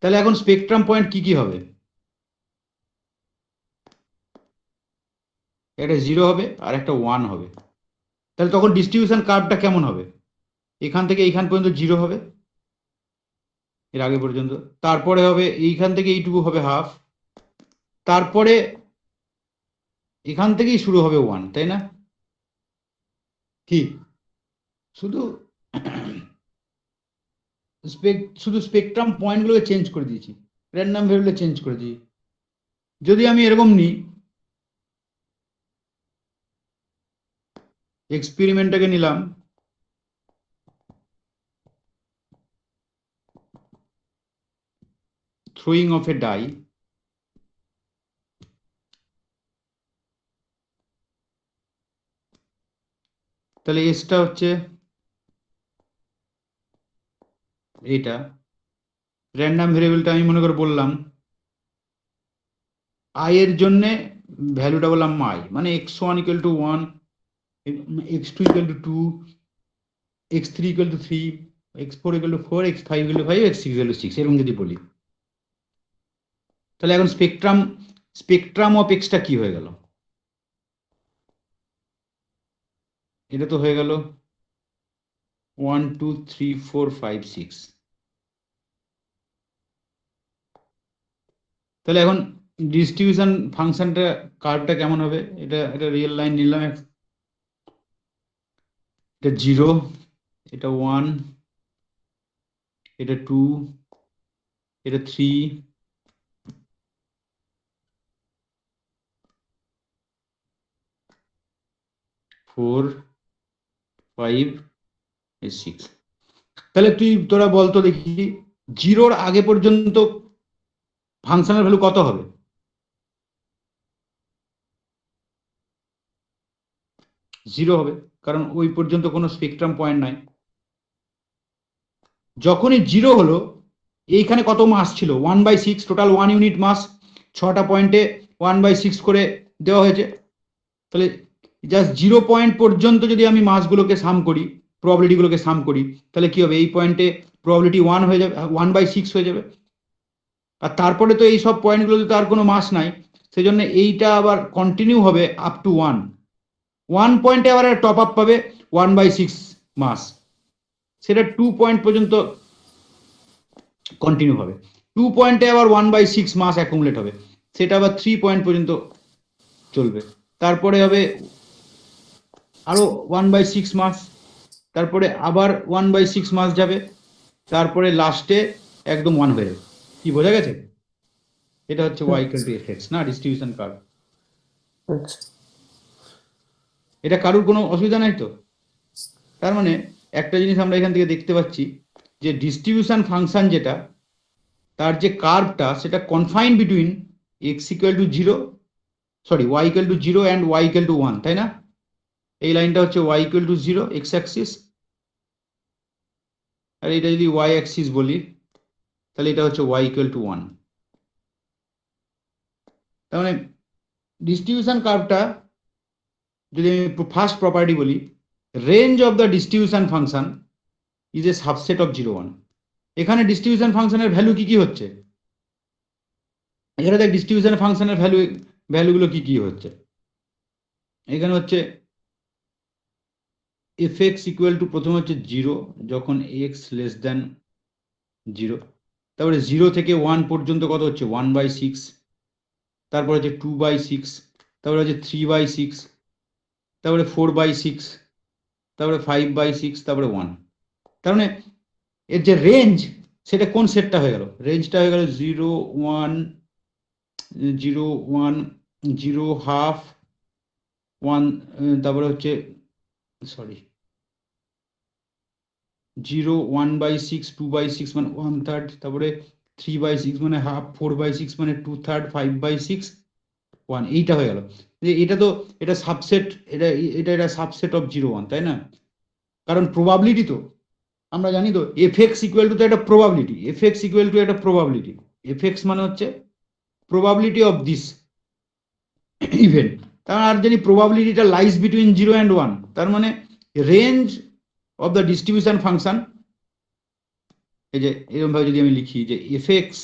তাহলে এখন স্পেকট্রাম পয়েন্ট কি কি হবে? একটা 0 হবে আর একটা 1 হবে। তাহলে তখন ডিস্ট্রিবিউশন কার্ভটা কেমন হবে? এখান থেকে এইখান পর্যন্ত 0 হবে, এর আগে পর্যন্ত, তারপরে হবে এইখান থেকে এইটুকু হবে হাফ, তারপরে এখান থেকেই শুরু হবে 1, তাই না? কি শুধু শুধু স্পেকট্রাম পয়েন্টগুলোকে চেঞ্জ করে দিয়েছি, র্যান্ডাম ভেরিয়েবল চেঞ্জ করে দিই। যদি আমি এরকম নিই, এক্সপেরিমেন্টটাকে নিলাম, throwing of a die, তাহলে এসটা হচ্ছে এইটা, র্যান্ডাম ভেরিয়েবলটা আমি মনে করে বললাম আই এর জন্য ভ্যালুটা বললাম আই, মানে x1 equal to 1, x2 equal to 2, x3 equal to 3, x4 equal to 4, x5 equal to 5, x6 equal to 6, এরকম যদি বলি, তাহলে এখন স্পেকট্রাম অফ এক্সটা কি হয়ে গেল? এটা তো হয়ে গেল 1 2 3 4 5 6। তাহলে এখন ডিস্ট্রিবিউশন ফাংশনটা কার্ভটা কেমন হবে? এটা রিয়েল লাইন নিলাম, এটা 0, এটা 1, এটা 2, এটা 3, ফোর, 5, 6। তাহলে তোরা বলতো দেখি, 0-র আগে পর্যন্ত ফাংশনের ভ্যালু কত হবে? 0 হবে, কারণ ওই পর্যন্ত কোনো স্পেকট্রাম পয়েন্ট নাই। যখনই 0 হলো, এইখানে কত মাস ছিল? 1/6, টোটাল 1 ইউনিট মাস, 6টা পয়েন্টে 1/6 করে দেওয়া হয়েছে। তাহলে জাস্ট 0 পয়েন্ট পর্যন্ত যদি আমি মাসগুলোকে সাম করি, প্রবাবিলিটিগুলোকে সাম করি, তাহলে কি হবে? এই পয়েন্টে প্রবাবিলিটি 1 হয়ে যাবে, 1/6 হয়ে যাবে। আর তারপরে তো এই সব পয়েন্টগুলোতে তো আর কোনো মাস নাই, সেই জন্য এইটা আবার কন্টিনিউ হবে আপ টু 1 পয়েন্টে আবার টপ আপ পাবে 1/6 মাস, সেটা 2 পয়েন্ট পর্যন্ত কন্টিনিউ হবে। 2 পয়েন্টে আবার 1/6 মাস অ্যাকুমুলেট হবে, সেটা আবার 3 পয়েন্ট পর্যন্ত চলবে, তারপরে হবে আরো 1/6 মাস, তারপরে আবার 1/6 মাস যাবে, তারপরে লাস্টে একদম 1 হয়ে যাবে। কি বোঝা গেছে? এটা হচ্ছে y ইকুয়াল টু fx না, ডিস্ট্রিবিউশন কার্ভ। আচ্ছা, এটা কারোর কোনো অসুবিধা নাই তো? তার মানে একটা জিনিস আমরা এখান থেকে দেখতে পাচ্ছি যে ডিস্ট্রিবিউশন ফাংশন যেটা, তার যে কার্ভটা সেটা confine between x equal to 0, sorry y equal to 0 and y equal to 1, তাই না? এই লাইনটা হচ্ছে y equal to 0 x axis, আর এটা যদি y অ্যাক্সিস বলি, তাহলে এটা হচ্ছে y ইকুয়াল টু 1। তার মানে ডিস্ট্রিবিউশন কার্ভটা যদি আমি ফার্স্ট প্রপার্টি বলি, range of the distribution function is a subset of 0 1। এখানে ডিস্ট্রিবিউশন ফাংশনের ভ্যালু কি কি হচ্ছে? এখানে দেখ ডিস্ট্রিবিউশন ফাংশনের ভ্যালুগুলো কি কি হচ্ছে। এখানে হচ্ছে fx ইকুয়াল টু, প্রথমে হচ্ছে 0 যখন x লেস দেন 0, তারপরে 0 থেকে 1 পর্যন্ত কত হচ্ছে 1/6, তারপরে হচ্ছে 2/6, তারপরে হচ্ছে 3/6, তারপরে 4/6, তারপরে 5/6, তারপরে 1। তার মানে এর যে রেঞ্জ সেটা কোন সেটটা হয়ে গেল, রেঞ্জটা হয়ে গেল 0 1 0 1 0 হাফ 1, তারপরে হচ্ছে সরি 0 1/6 2/6 মানে 1/3, তারপরে 3/6 মানে হাফ, 4/6 মানে 2/3, 5/6 1, এইটা হয়ে গেল। যে এটা তো এটা সাবসেট, এটা সাবসেট অফ 0 1, তাই না? কারণ প্রবাবিলিটি তো আমরা জানি তো এফএক্স ইকুয়াল টু তো একটা প্রবাবিলিটি, এফএক্স ইকুয়াল টু একটা প্রবাবিলিটি, এফএক্স মানে হচ্ছে প্রবাবিলিটি অফ দিস ইভেন্ট। তার মানে আর জানি প্রবাবিলিটিটা লাইস বিটুইন 0 অ্যান্ড 1, তার মানে range of the distribution function, এই যে এরকম ভাবে যদি আমি লিখি যে এফএক্স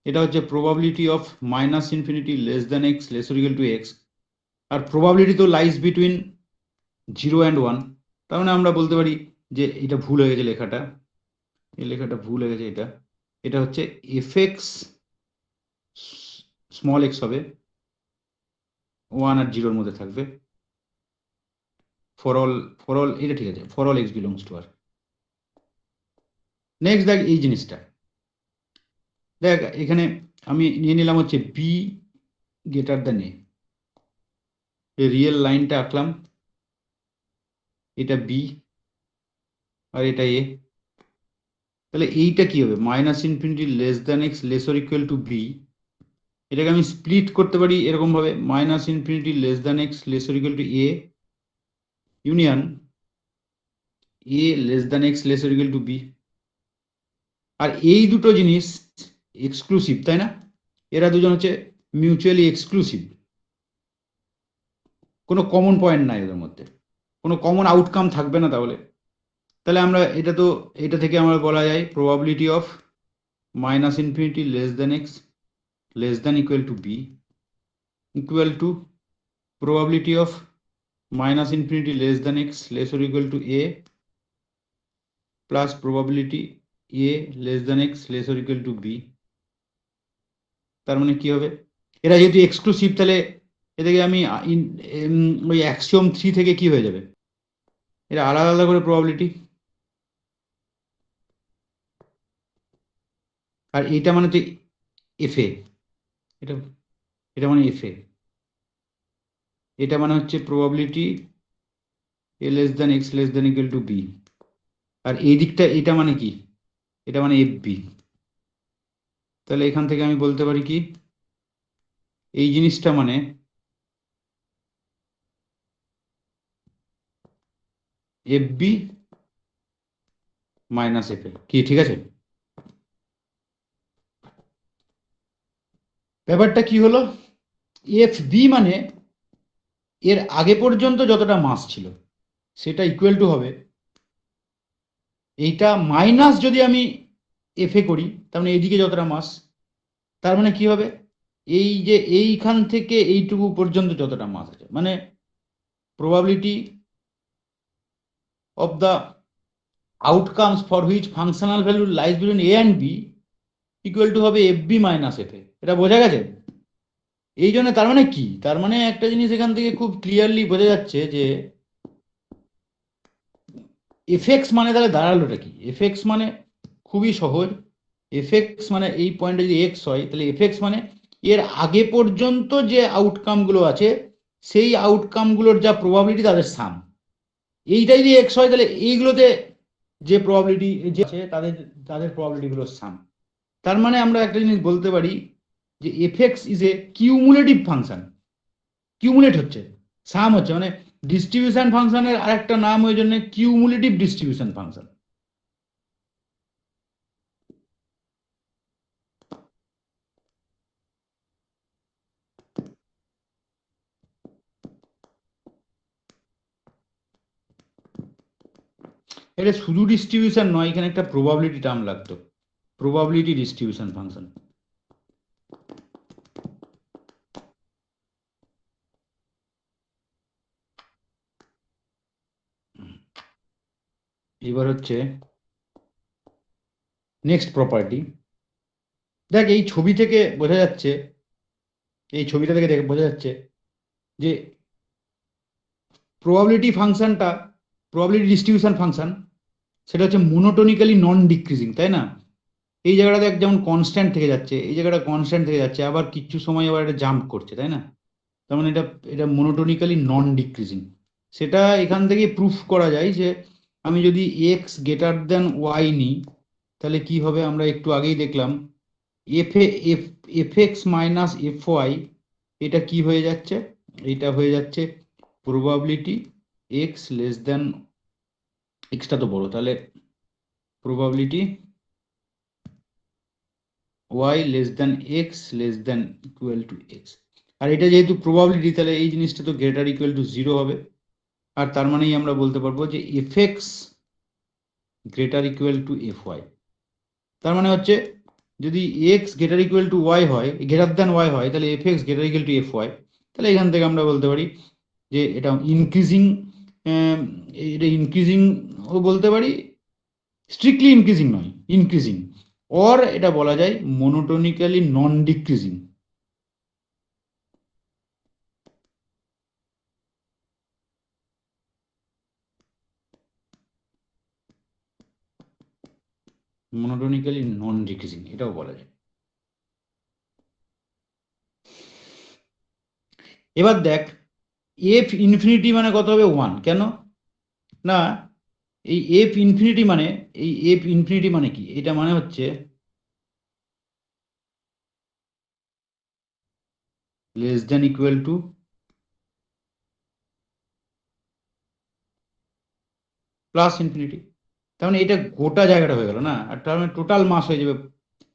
এটা হচ্ছে probability of minus infinity less than x less or equal to x, আর প্রবাবিলিটি তো লাইস বিটুইন 0 অ্যান্ড 1। তার মানে আমরা বলতে পারি যে এটা ভুল হয়ে গেছে লেখাটা, এই লেখাটা ভুল হয়ে গেছে, এটা হচ্ছে এফএক্স স্মল এক্স হবে 1 আর 0 এর মধ্যে থাকবে ফর অল, এটা ঠিক আছে, for all X belongs to R. Next দেখ এই জিনিসটা, দেখ এখানে আমি নিয়ে নিলাম হচ্ছে বি গ্রেটার দ্যান এ, এই রিয়েল লাইনটা আঁকলাম, এটা বি আর এটা এ। তাহলে এইটা কি হবে minus infinity less than x less or equal to b, এটাকে আমি স্প্লিট করতে পারি এরকম ভাবে minus infinity less than x less or equal to a union a less than x less or equal to b. আর এই দুটো জিনিস এক্সক্লুসিভ, তাই না? এরা দুজন হচ্ছে মিউচুয়ালি এক্সক্লুসিভ, কোনো কমন পয়েন্ট নাই এদের মধ্যে, কোনো কমন আউটকাম থাকবে না। তাহলে আমরা এটা তো, এটা থেকে আমরা বলা যায় probability of minus infinity less than x less than equal to B equal to probability of minus infinity less than x less or equal to A plus probability A less than x less or equal to B. তার মানে কি হবে, এরা যেহেতু exclusive তাহলে এটাকে আমি ওই অ্যাক্সিওম 3 থেকে কি হয়ে যাবে, এরা আলাদা আলাদা করে প্রবাবিলিটি। আর এইটা মানে তো এফ এ, এটা এটা মানে এফ এ, এটা মানে হচ্ছে probability A less than x less than equal to b. আর এই দিকটা এটা মানে কি, এটা মানে এফ বি। তাহলে এখান থেকে আমি বলতে পারি কি, এই জিনিসটা মানে F B minus F A, কি ঠিক আছে? ব্যাপারটা কি হলো, এফ বি মানে এর আগে পর্যন্ত যতটা মাস ছিল সেটা ইকুয়াল টু হবে এইটা মাইনাস যদি আমি এফ এ করি, তার মানে এইদিকে যতটা মাস, তার মানে কি হবে এই যে এইখান থেকে এইটুকু পর্যন্ত যতটা মাস আছে, মানে probability of the outcomes for which functional value lies between a and b equal to হবে fb minus fa। এটা বোঝা গেছে? এই জন্য তার মানে কি, তার মানে একটা জিনিস এখান থেকে খুব ক্লিয়ারলি বোঝা যাচ্ছে যে এফএক্স মানে তাহলে দাঁড়ালোটা কি, এফএক্স মানে খুবই সহজ, এফএক্স মানে এই পয়েন্টে যদি এক্স হয় তাহলে এফএক্স মানে এর আগে পর্যন্ত যে আউটকামগুলো আছে সেই আউটকামগুলোর যা প্রবাবিলিটি তাদের সাম। এইটা যদি এক্স হয় তাহলে এইগুলোতে যে প্রবাবিলিটি যে আছে তাদের তাদের প্রবাবিলিটিগুলোর সাম। তার মানে আমরা একটা জিনিস বলতে পারি যে f x is a cumulative function, cumulate হচ্ছে, সাম হচ্ছে, মানে ডিস্ট্রিবিউশন ফাংশনের আরেকটা নাম ওই জন্য কিউমুলেটিভ ডিস্ট্রিবিউশন ফাংশন। এটা শুধু ডিস্ট্রিবিউশন নয়, এখানে একটা প্রবাবিলিটি টার্ম লাগতো, প্রবাবিলিটি ডিস্ট্রিবিউশন ফাংশন। এবার হচ্ছে নেক্সট প্রপার্টি, দেখ এই ছবি থেকে বোঝা যাচ্ছে, এই ছবিটা থেকে দেখে বোঝা যাচ্ছে যে প্রবাবিলিটি ফাংশনটা, প্রবাবিলিটি ডিস্ট্রিবিউশন ফাংশন, সেটা হচ্ছে মোনোটোনিক্যালি নন ডিক্রিজিং, তাই না? এই জায়গাটা দেখ যেমন কনস্ট্যান্ট থেকে যাচ্ছে, এই জায়গাটা কনস্ট্যান্ট থেকে যাচ্ছে, আবার কিছু সময় আবার এটা জাম্প করছে, তাই না? তার মানে এটা এটা মোনোটোনিক্যালি নন ডিক্রিজিং। সেটা এখান থেকে প্রুফ করা যায় যে আমি যদি এক্স গ্রেটার দেন ওয়াই নিই, তাহলে কি হবে? আমরা একটু আগেই দেখলাম f x minus f y, এটা কি হয়ে যাচ্ছে? এটা হয়ে যাচ্ছে প্রবাবিলিটি এক্স লেস দেন, এক্সটা তো বড়, তাহলে probability y less than x less than equal to x. আর এটা যেহেতু প্রবাবিলিটি, তাহলে এই জিনিসটা তো গ্রেটার ইকুয়াল টু জিরো হবে। আর তার মানেই আমরা বলতে পারবো যে F X greater equal to F Y. তার মানে হচ্ছে যদি X greater equal to Y হয়, গ্রেটার দেন ওয়াই হয়, তাহলে F X greater equal to F Y. তাহলে এখান থেকে আমরা বলতে পারি যে এটা ইনক্রিজিং, এটা ইনক্রিজিং ও বলতে পারি, স্ট্রিক্টলি ইনক্রিজিং নয়, ইনক্রিজিং, অর এটা বলা যায় মোনোটোনিক্যালি নন ডিক্রিজিং। মোনোটোনিক্যালি নন ডিক্রিজিং এটাও বলা যায়। এবার দেখ এফ ইনফিনিটি মানে কত হবে? ওয়ান। কেন না? এই এফ ইনফিনিটি মানে, এই এফ ইনফিনিটি মানে কি? এটা মানে হচ্ছে less than equal two plus infinity. তার মানে এটা গোটা জায়গাটা হয়ে গেল না, আর তার মানে টোটাল মাস হয়ে যাবে।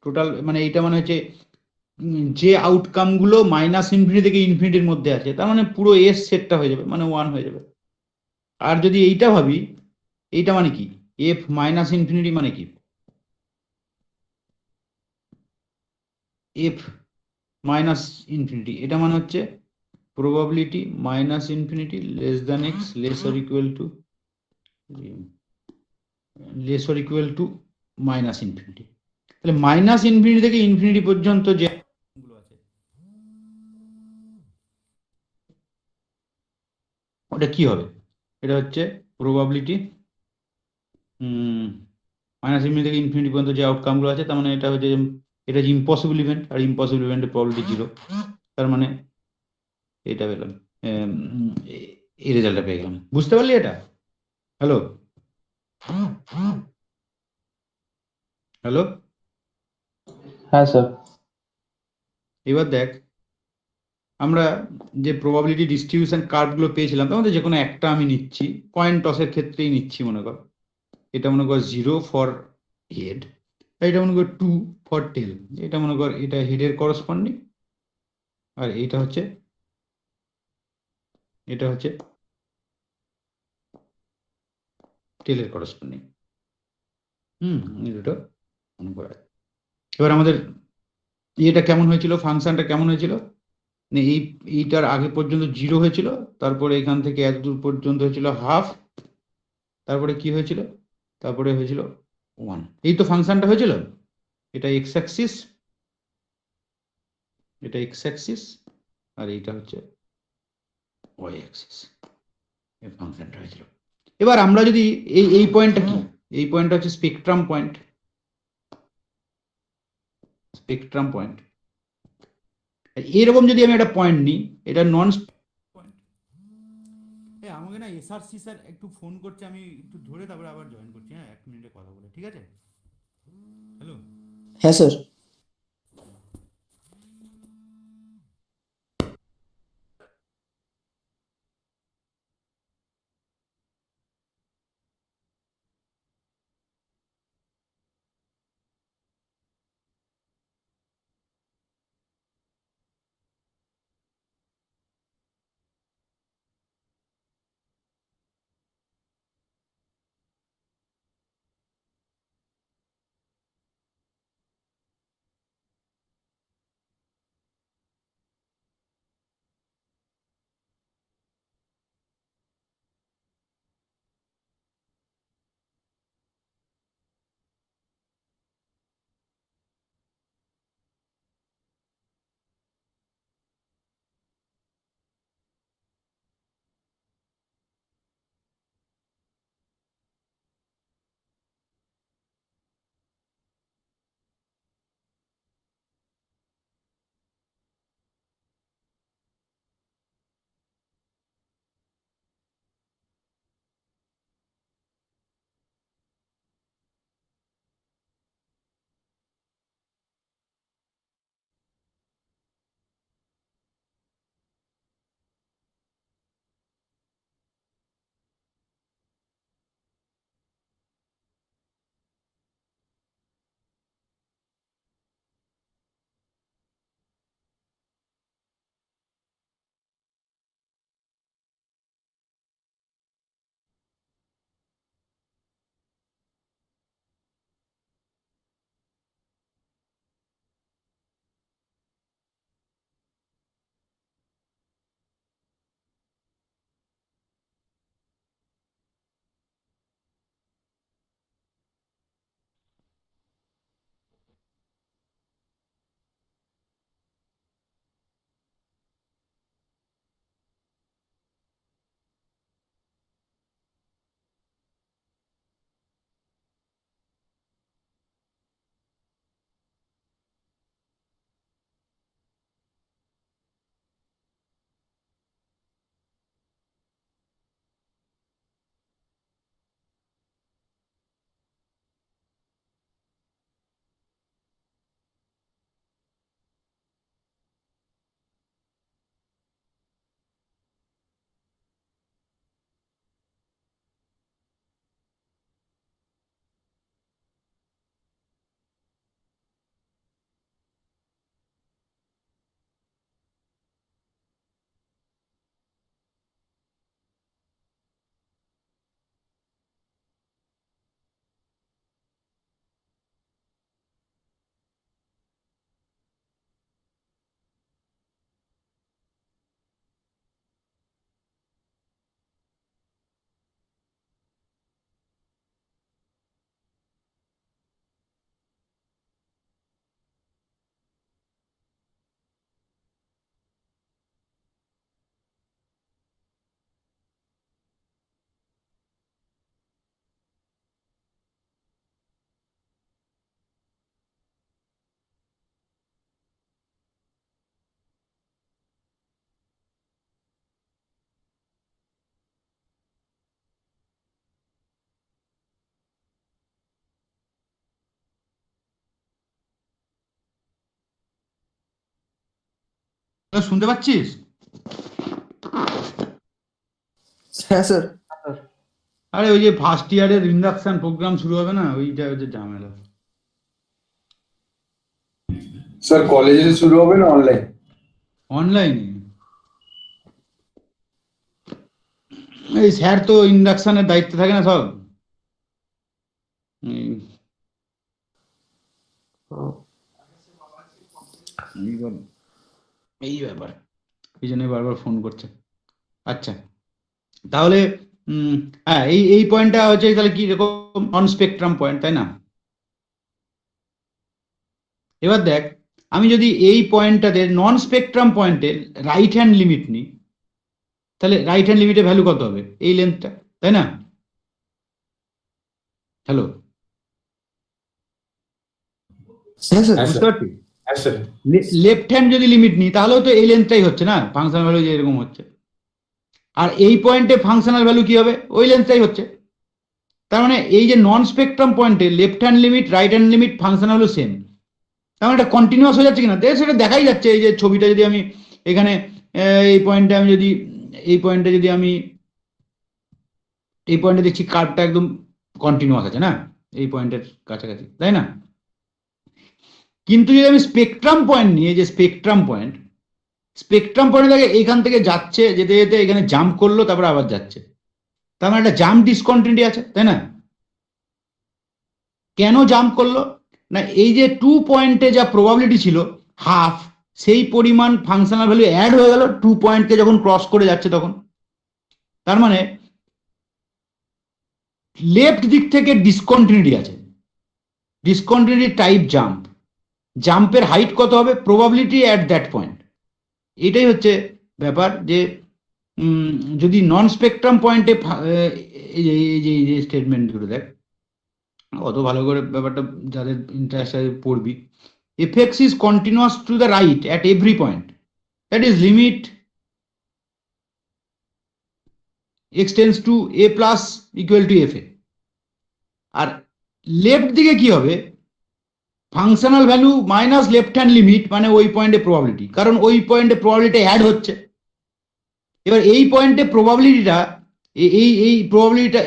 টোটাল মানে এইটা মানে হচ্ছে যে আউটকাম গুলো মাইনাস ইনফিনিটি থেকে ইনফিনিটির মধ্যে আছে, তার মানে পুরো এস সেটটা হয়ে যাবে, মানে ওয়ান হয়ে যাবে। আর যদি এইটা ভাবি, এইটা মানে কি? এফ মাইনাস ইনফিনিটি মানে কি? এফ মাইনাস ইনফিনিটি, এটা মানে হচ্ছে probability minus infinity less than x less or equal two, less or equal two minus infinity. তাহলে মাইনাস ইনফিনিটি থেকে ইনফিনিটি পর্যন্ত যে গুলো আছে, ওটা কি হবে? এটা হচ্ছে প্রবাবিলিটি মাইনাস ইনফিনিটি থেকে ইনফিনিটি পর্যন্ত যে আউটকাম গুলো আছে, তার মানে এটা হচ্ছে, এটা হচ্ছে ইম্পসিবল ইভেন্ট, আর ইম্পসিবল ইভেন্টের প্রবাবিলিটি জিরো। তার মানে এটা পেলাম, এই রেজাল্টটা পেয়ে গেলাম। বুঝতে পারলি এটা? Hello, hello. হ্যাঁ স্যার। এবার দেখ আমরা যে প্রবাবিলিটি ডিস্ট্রিবিউশন কার্ভগুলো পেয়েছিলাম, তার মধ্যে যে কোনো একটা আমি নিচ্ছি, কয়েন টসের ক্ষেত্রেই নিচ্ছি। মনে কর এটা মনে কর 0 ফর হেড, এটা মনে কর 2 ফর টেল। এটা মনে কর এটা হেডের করসপন্ডিং, আর এটা হচ্ছে টেলের করসপন্ডিং। এই দুটো মনে করা। এবার আমাদের এটা কেমন হয়েছিল, ফাংশনটা কেমন হয়েছিল? মানে এইটার আগে পর্যন্ত জিরো হয়েছিল, তারপরে এখান থেকে এত দূর পর্যন্ত হয়েছিল হাফ, তারপরে কি হয়েছিল? তারপরে হয়েছিল ওয়ান। এই তো ফাংশনটা হয়েছিল। এটা এক্স অ্যাক্সিস, এটা এক্স অ্যাক্সিস, আর এইটা হচ্ছে ওয়াই অ্যাক্সিস। এই ফাংশনটা হয়েছিল। এবার আমরা যদি এই পয়েন্টটা কি, এই পয়েন্টটা হচ্ছে স্পেকট্রাম পয়েন্ট, স্পেকট্রাম পয়েন্ট। এরকম যদি আমি একটা পয়েন্ট নিই, এটা নন পয়েন্ট। আমাকে না এসআরসি স্যার একটু ফোন করছে, আমি একটু ধরে তারপরে আবার জয়েন করছি। হ্যাঁ, 1 মিনিটে কথা বলে, ঠিক আছে? হ্যালো। হ্যাঁ স্যার। শুনতে পাচ্ছিস? হ্যাঁ স্যার। আরে ওই যে ফার্স্ট ইয়ারের ইন্ডাকশন প্রোগ্রাম শুরু হবে না, ওইটা হচ্ছে ঝামেলা। স্যার কলেজে শুরু হবে না অনলাইন? অনলাইনে এই স্যার তো ইন্ডাকশনের দায়িত্বে থাকে না সব। এই ব্যাপার, এই জন্য বারবার ফোন করছে। আচ্ছা তাহলে হ্যাঁ, এই পয়েন্টটা হচ্ছে তাহলে কি রকম নন স্পেকট্রাম পয়েন্ট, তাই না? এবার দেখ, আমি যদি এই পয়েন্টটাতে নন স্পেকট্রাম পয়েন্টে রাইট হ্যান্ড লিমিট নিই, তাহলে রাইট হ্যান্ড লিমিটের ভ্যালু কত হবে? এই লেন্থটা, তাই না? হ্যালো, হ্যাঁ স্যার। বুঝতে পারছি? হ্যাঁ স্যার। লেফট হ্যান্ড যদি লিমিট নিই তাহলেও তো এই লেন্থটাই হচ্ছে না, ফাংশনাল ভ্যালু যে এরকম হচ্ছে। আর এই পয়েন্টে ফাংশনাল ভ্যালু কি হবে? ওই লেন্থটাই হচ্ছে। তার মানে এই যে নন স্পেকট্রাম পয়েন্টে left hand limit right hand limit functional value same. তার মানে এটা কন্টিনিউয়াস হয়ে যাচ্ছে কিনা সেটা দেখাই যাচ্ছে। এই যে ছবিটা যদি আমি এখানে এই পয়েন্টে আমি যদি এই পয়েন্টে যদি আমি এই পয়েন্টে দেখছি কার্ভটা একদম কন্টিনিউয়াস আছে না, এই পয়েন্টের কাছাকাছি, তাই না? কিন্তু যদি আমি স্পেকট্রাম পয়েন্ট নিয়ে, যে স্পেকট্রাম পয়েন্ট দেখে এখান থেকে যাচ্ছে, যেতে যেতে এখানে জাম্প করলো, তারপরে আবার যাচ্ছে, তার মানে একটা জাম্প ডিসকন্টিনিউটি আছে, তাই না? কেন জাম্প করলো? না এই যে 2 পয়েন্টে যা প্রবাবিলিটি ছিল হাফ, সেই পরিমাণ ফাংশনাল ভ্যালু অ্যাড হয়ে গেল 2 পয়েন্টকে যখন ক্রস করে যাচ্ছে তখন। তার মানে লেফট দিক থেকে ডিসকন্টিনিউটি আছে, ডিসকন্টিনিউটি টাইপ জাম্প। জাম্পের হাইট কত হবে? Probability at that point. এটাই হচ্ছে ব্যাপার, যে যদি নন স্পেকট্রাম পয়েন্টে এই যে স্টেটমেন্টগুলো দেখ, অত ভালো করে ব্যাপারটা যাদের ইন্টারেস্ট আছে পড়বি। F X is continuous to the right at every point, that is limit X tends to A plus equal to F A. আর লেফট দিকে কি হবে? Functional value minus left hand limit, মানে ওই পয়েন্টে প্রবাবিলিটি, কারণ ওই পয়েন্টে প্রবাবিলিটি অ্যাড হচ্ছে। এবার এই পয়েন্টে প্রবাবিলিটিটা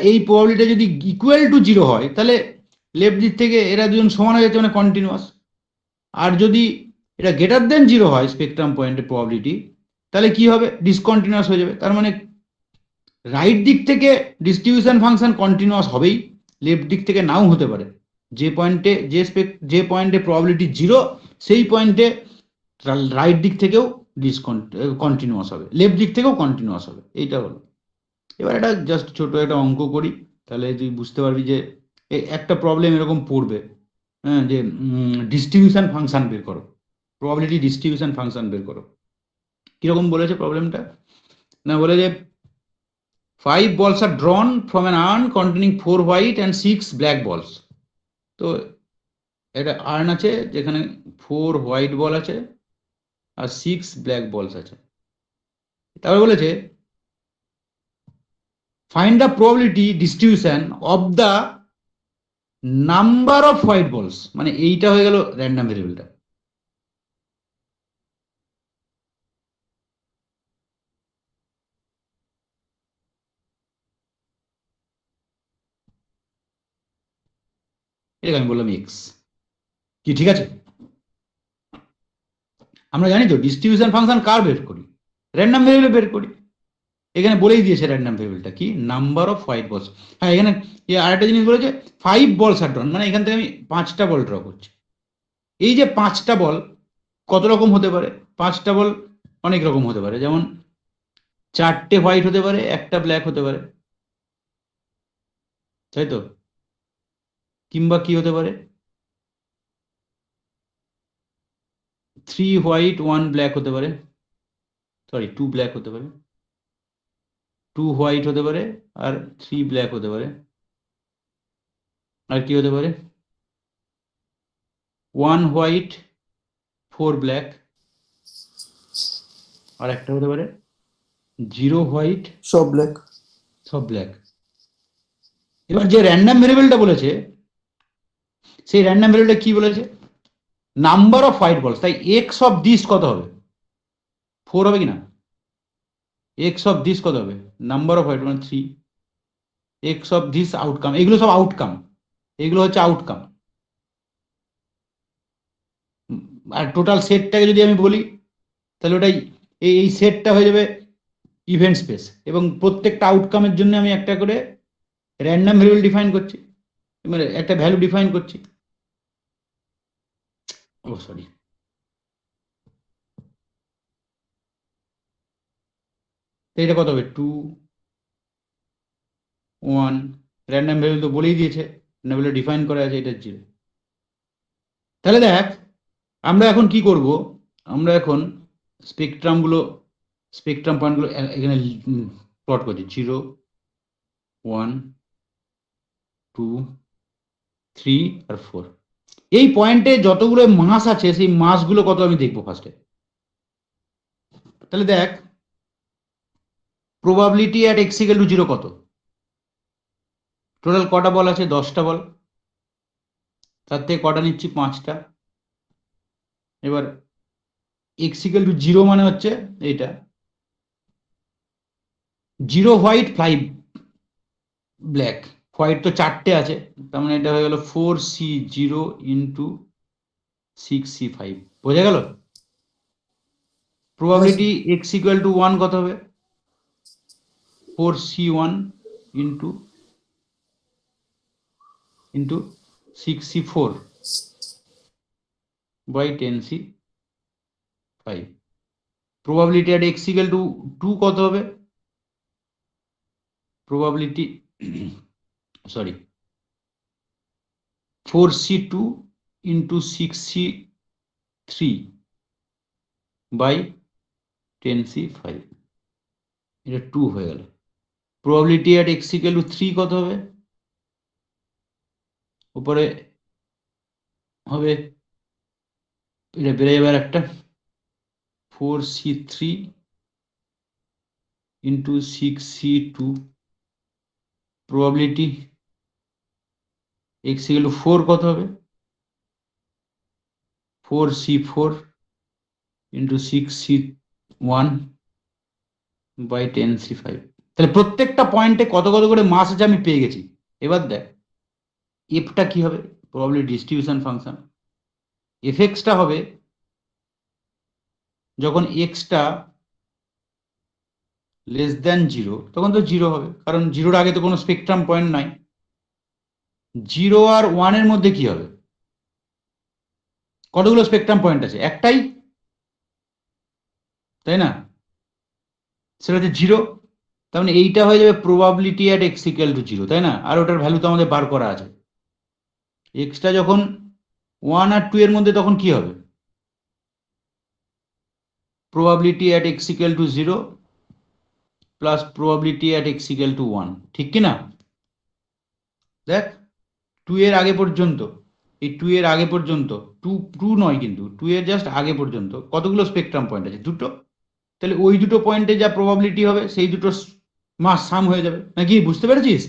এই প্রবাবিলিটিটা যদি ইকুয়াল টু 0 হয়, তাহলে লেফট দিক থেকে এরা দুজন সমান হয়ে যাচ্ছে, মানে কন্টিনিউয়াস। আর যদি এটা গ্রেটার দেন 0 হয় স্পেকট্রাম পয়েন্টের প্রবাবিলিটি, তাহলে কি হবে? ডিসকন্টিনিউয়াস হয়ে যাবে। তার মানে রাইট দিক থেকে ডিস্ট্রিবিউশন ফাংশন কন্টিনিউয়াস হবেই, লেফট দিক থেকে নাও হতে পারে। যে পয়েন্টে প্রবাবিলিটি 0, সেই পয়েন্টে রাইট দিক থেকেও কন্টিনিউয়াস হবে, লেফট দিক থেকেও কন্টিনিউয়াস হবে। এইটা হলো। এবার এটা জাস্ট ছোট একটা অঙ্ক করি, তাহলে তুই বুঝতে পারবি যে একটা প্রবলেম এরকম পড়বে, হ্যাঁ, যে ডিস্ট্রিবিউশন ফাংশন বের করো, প্রবাবিলিটি ডিস্ট্রিবিউশন ফাংশন বের করো। কিরকম বলেছে প্রবলেমটা? না বলে যে 5 balls are drawn from an urn containing 4 white and 6 black balls. তো এটা আর্ন আছে যেখানে 4 হোয়াইট বল আছে আর 6 ব্ল্যাক বলস আছে। তারপরে বলেছে find the probability distribution of the number off white বলস, মানে এইটা হয়ে গেল র্যান্ডম ভেরিয়েবলটা। এটাকে আমি বললাম এক্স। কি ঠিক আছে? আমরা জানি তো ডিস্ট্রিবিউশন ফাংশন কার বের করি? র্যান্ডম ভেরিয়েবল বের করি। এখানে বলেই দিয়েছে র্যান্ডম ভেরিয়েবলটা কি, নাম্বার অফ হোয়াইট বলস। হ্যাঁ, এখানে আরেকটা জিনিস বলেছে 5 বলস আর ড্রন, মানে এখান থেকে আমি 5টা বল ড্র করছি। এই যে 5টা বল কত রকম হতে পারে? 5টা বল অনেক রকম হতে পারে, যেমন 4টে হোয়াইট হতে পারে, একটা ব্ল্যাক হতে পারে, তাই তো? কিংবা কি হতে পারে, 3 হোয়াইট 1 ব্ল্যাক হতে পারে, সরি 2 ব্ল্যাক হতে পারে, 2 হোয়াইট হতে পারে আর 3 ব্ল্যাক হতে পারে। আর কি হতে পারে? 1 হোয়াইট 4 ব্ল্যাক, আর একটা হতে পারে 0 হোয়াইট সব ব্ল্যাক। সব ব্ল্যাক। এবার যে র্যান্ডম ভেরিয়েবলটা বলেছে, সেই র্যান্ডম ভেরিয়েবলটা কি বলেছে? নাম্বার অফ হোয়াইট বলস। তাই এক্স অফ দিস কত হবে? 4 হবে কিনা, এক্স অফ দিস কত হবে, নাম্বার অফ হোয়াইট মানে 3, এক্স অফ দিস আউটকাম, এগুলো সব আউটকাম, এগুলো হচ্ছে আউটকাম। আর টোটাল সেটটাকে যদি আমি বলি তাহলে ওটাই এই সেটটা হয়ে যাবে ইভেন্ট স্পেস, এবং প্রত্যেকটা আউটকামের জন্য আমি একটা করে র্যান্ডম ভ্যারিয়েবল ডিফাইন করছি, মানে একটা ভ্যালু ডিফাইন করছি। ও সরি, এটা কত হবে 2 1, র্যান্ডম ভ্যারিয়েবল তো বলেই দিয়েছে, ভ্যারিয়েবল ডিফাইন করা আছে, এটা 0। তাহলে দেখ আমরা এখন কি করব, আমরা এখন স্পেকট্রাম পয়েন্টগুলো এখানে প্লট করছি, 0 1 2 3 আর 4। এই পয়েন্টে যতগুলো মাস আছে সেই মাসগুলো কত আমি দেখবো ফার্স্টে। তাহলে দেখ probability at X equal to 0 কত, টোটাল কটা বল আছে, 10টা বল, তার থেকে কটা নিচ্ছি, 5টা। এবার এক্স ইকুয়াল টু 0 মানে হচ্ছে এইটা 0 হোয়াইট 5 ব্ল্যাক, হোয়াইট তো 4টে আছে, তার মানে এটা হয়ে গেল 4C0 ইন্টু 6C5, বোঝা গেল। প্রবাবিলিটি এক্স ইকুয়াল টু 1 কত হবে, 4C1 into 6C4 by 10C5। Probability at X equal to 2 কত হবে, probability sorry 4C2 into 6C3 by 10C5, এটা 2 হয়ে গেল। Probability at X equal two 3 কত হবে, উপরে হবে এটা বেড়ে যাবে একটা 4C3 into 6C2, probability x equal two 4 কত হবে, 4C4 into 6C1 by 10C5। তাহলে প্রত্যেকটা পয়েন্টে কত কত করে মাস আছে আমি পেয়ে গেছি। এবার দেখ এফটা কি হবে, probability distribution function, F extra হবে যখন এক্সটা লেস দেন 0 তখন তো 0 হবে, কারণ 0-র আগে তো কোনো স্পেকট্রাম পয়েন্ট নাই। 0 আর 1 এর মধ্যে কি হবে, কতগুলো স্পেকট্রাম পয়েন্ট আছে, একটাই, তাই না, সেটা হচ্ছে 0। তার মানে এইটা হয়ে যাবে probability at X equal to 0, তাই না, আর ওটার ভ্যালু তো আমাদের বার করা আছে। এক্সটা যখন 1 আর 2 এর মধ্যে তখন কি হবে, probability at X equal to 0 plus probability at X equal to 1, ঠিক কি না। দেখ 2 এর আগে পর্যন্ত, এই 2 এর আগে পর্যন্ত, 2 নয় কিন্তু 2 এর জাস্ট আগে পর্যন্ত কতগুলো স্পেকট্রাম পয়েন্ট আছে, 2টো। তাহলে ওই দুটো পয়েন্টে যা প্রবাবিলিটি হবে সেই দুটো মাস সাম হয়ে যাবে, নাকি বুঝতে পেরেছিস।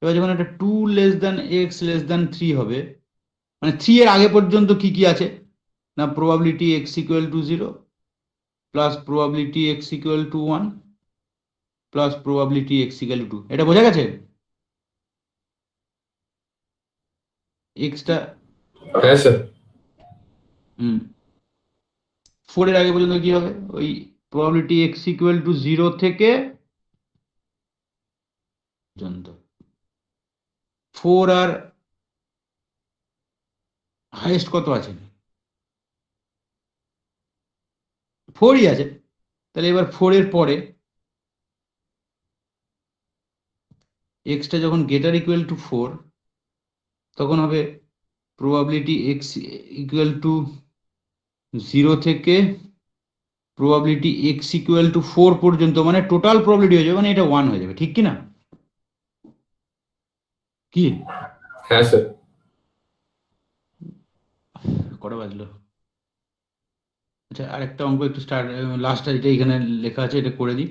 এবার যখন একটা 2 লেস দেন এক্স লেস দেন 3 হবে, মানে 3 এর আগে পর্যন্ত কি কি আছে না, probability x equal to 0 plus probability x equal to 1 plus probability x equal to 2, এটা বোঝা গেছে। এক্সটা হ্যাঁ স্যার। 4 এর আগে পর্যন্ত কি হবে, ওই প্রবাবিলিটি এক্স ইকুয়াল টু 0 থেকে পর্যন্ত, 4 আর হাইয়েস্ট কত আছে, 4ই আছে। তাহলে এবার 4 এর পরে এক্সটা যখন গ্রেটার ইকুয়াল টু 4 তখন হবে প্রবাবিলিটি এক্স ইকুয়াল টু 0 থেকে প্রবাবিলিটি এক্স ইকুয়াল টু 4 পর্যন্ত, মানে টোটাল প্রবাবিলিটি হয়ে যাবে, মানে এটা 1 হয়ে যাবে, ঠিক কি না, কি। হ্যাঁ স্যার। কটা বাজলো, আচ্ছা আরেকটা অঙ্ক একটু লাস্টটা যেটা এখানে লেখা আছে এটা করে দিই।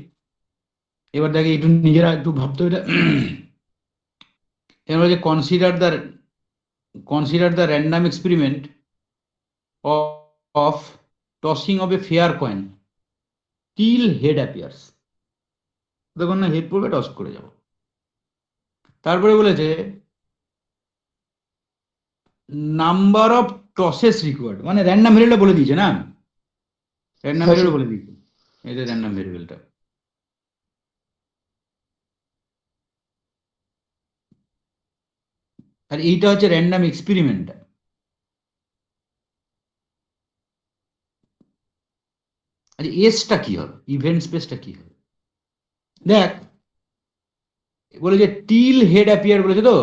এবার দেখে একটু নিজেরা একটু ভাবতে হবে, এটা এবার যে consider the random experiment of tossing of a fair coin till head appears, তখন না হেড পড়বে, টস করে যাব। তারপরে বলেছে নাম্বার অফ টসেস রিকোয়ার্ড, মানে র্যান্ডম ভেরিয়েবলটা বলে দিয়েছে না, র্যান্ডম হ্যাঁ, ভেরিয়েবল বলে দিয়েছে, এই যে র্যান্ডম ভেরিয়েবলটা। আর এইটা হচ্ছে র্যান্ডম এক্সপেরিমেন্টটা। আর এসটা কি হবে, ইভেন্ট স্পেসটা কি হবে? দেখ বলে যে টিল হেড অ্যাপিয়ার বলেছে, তো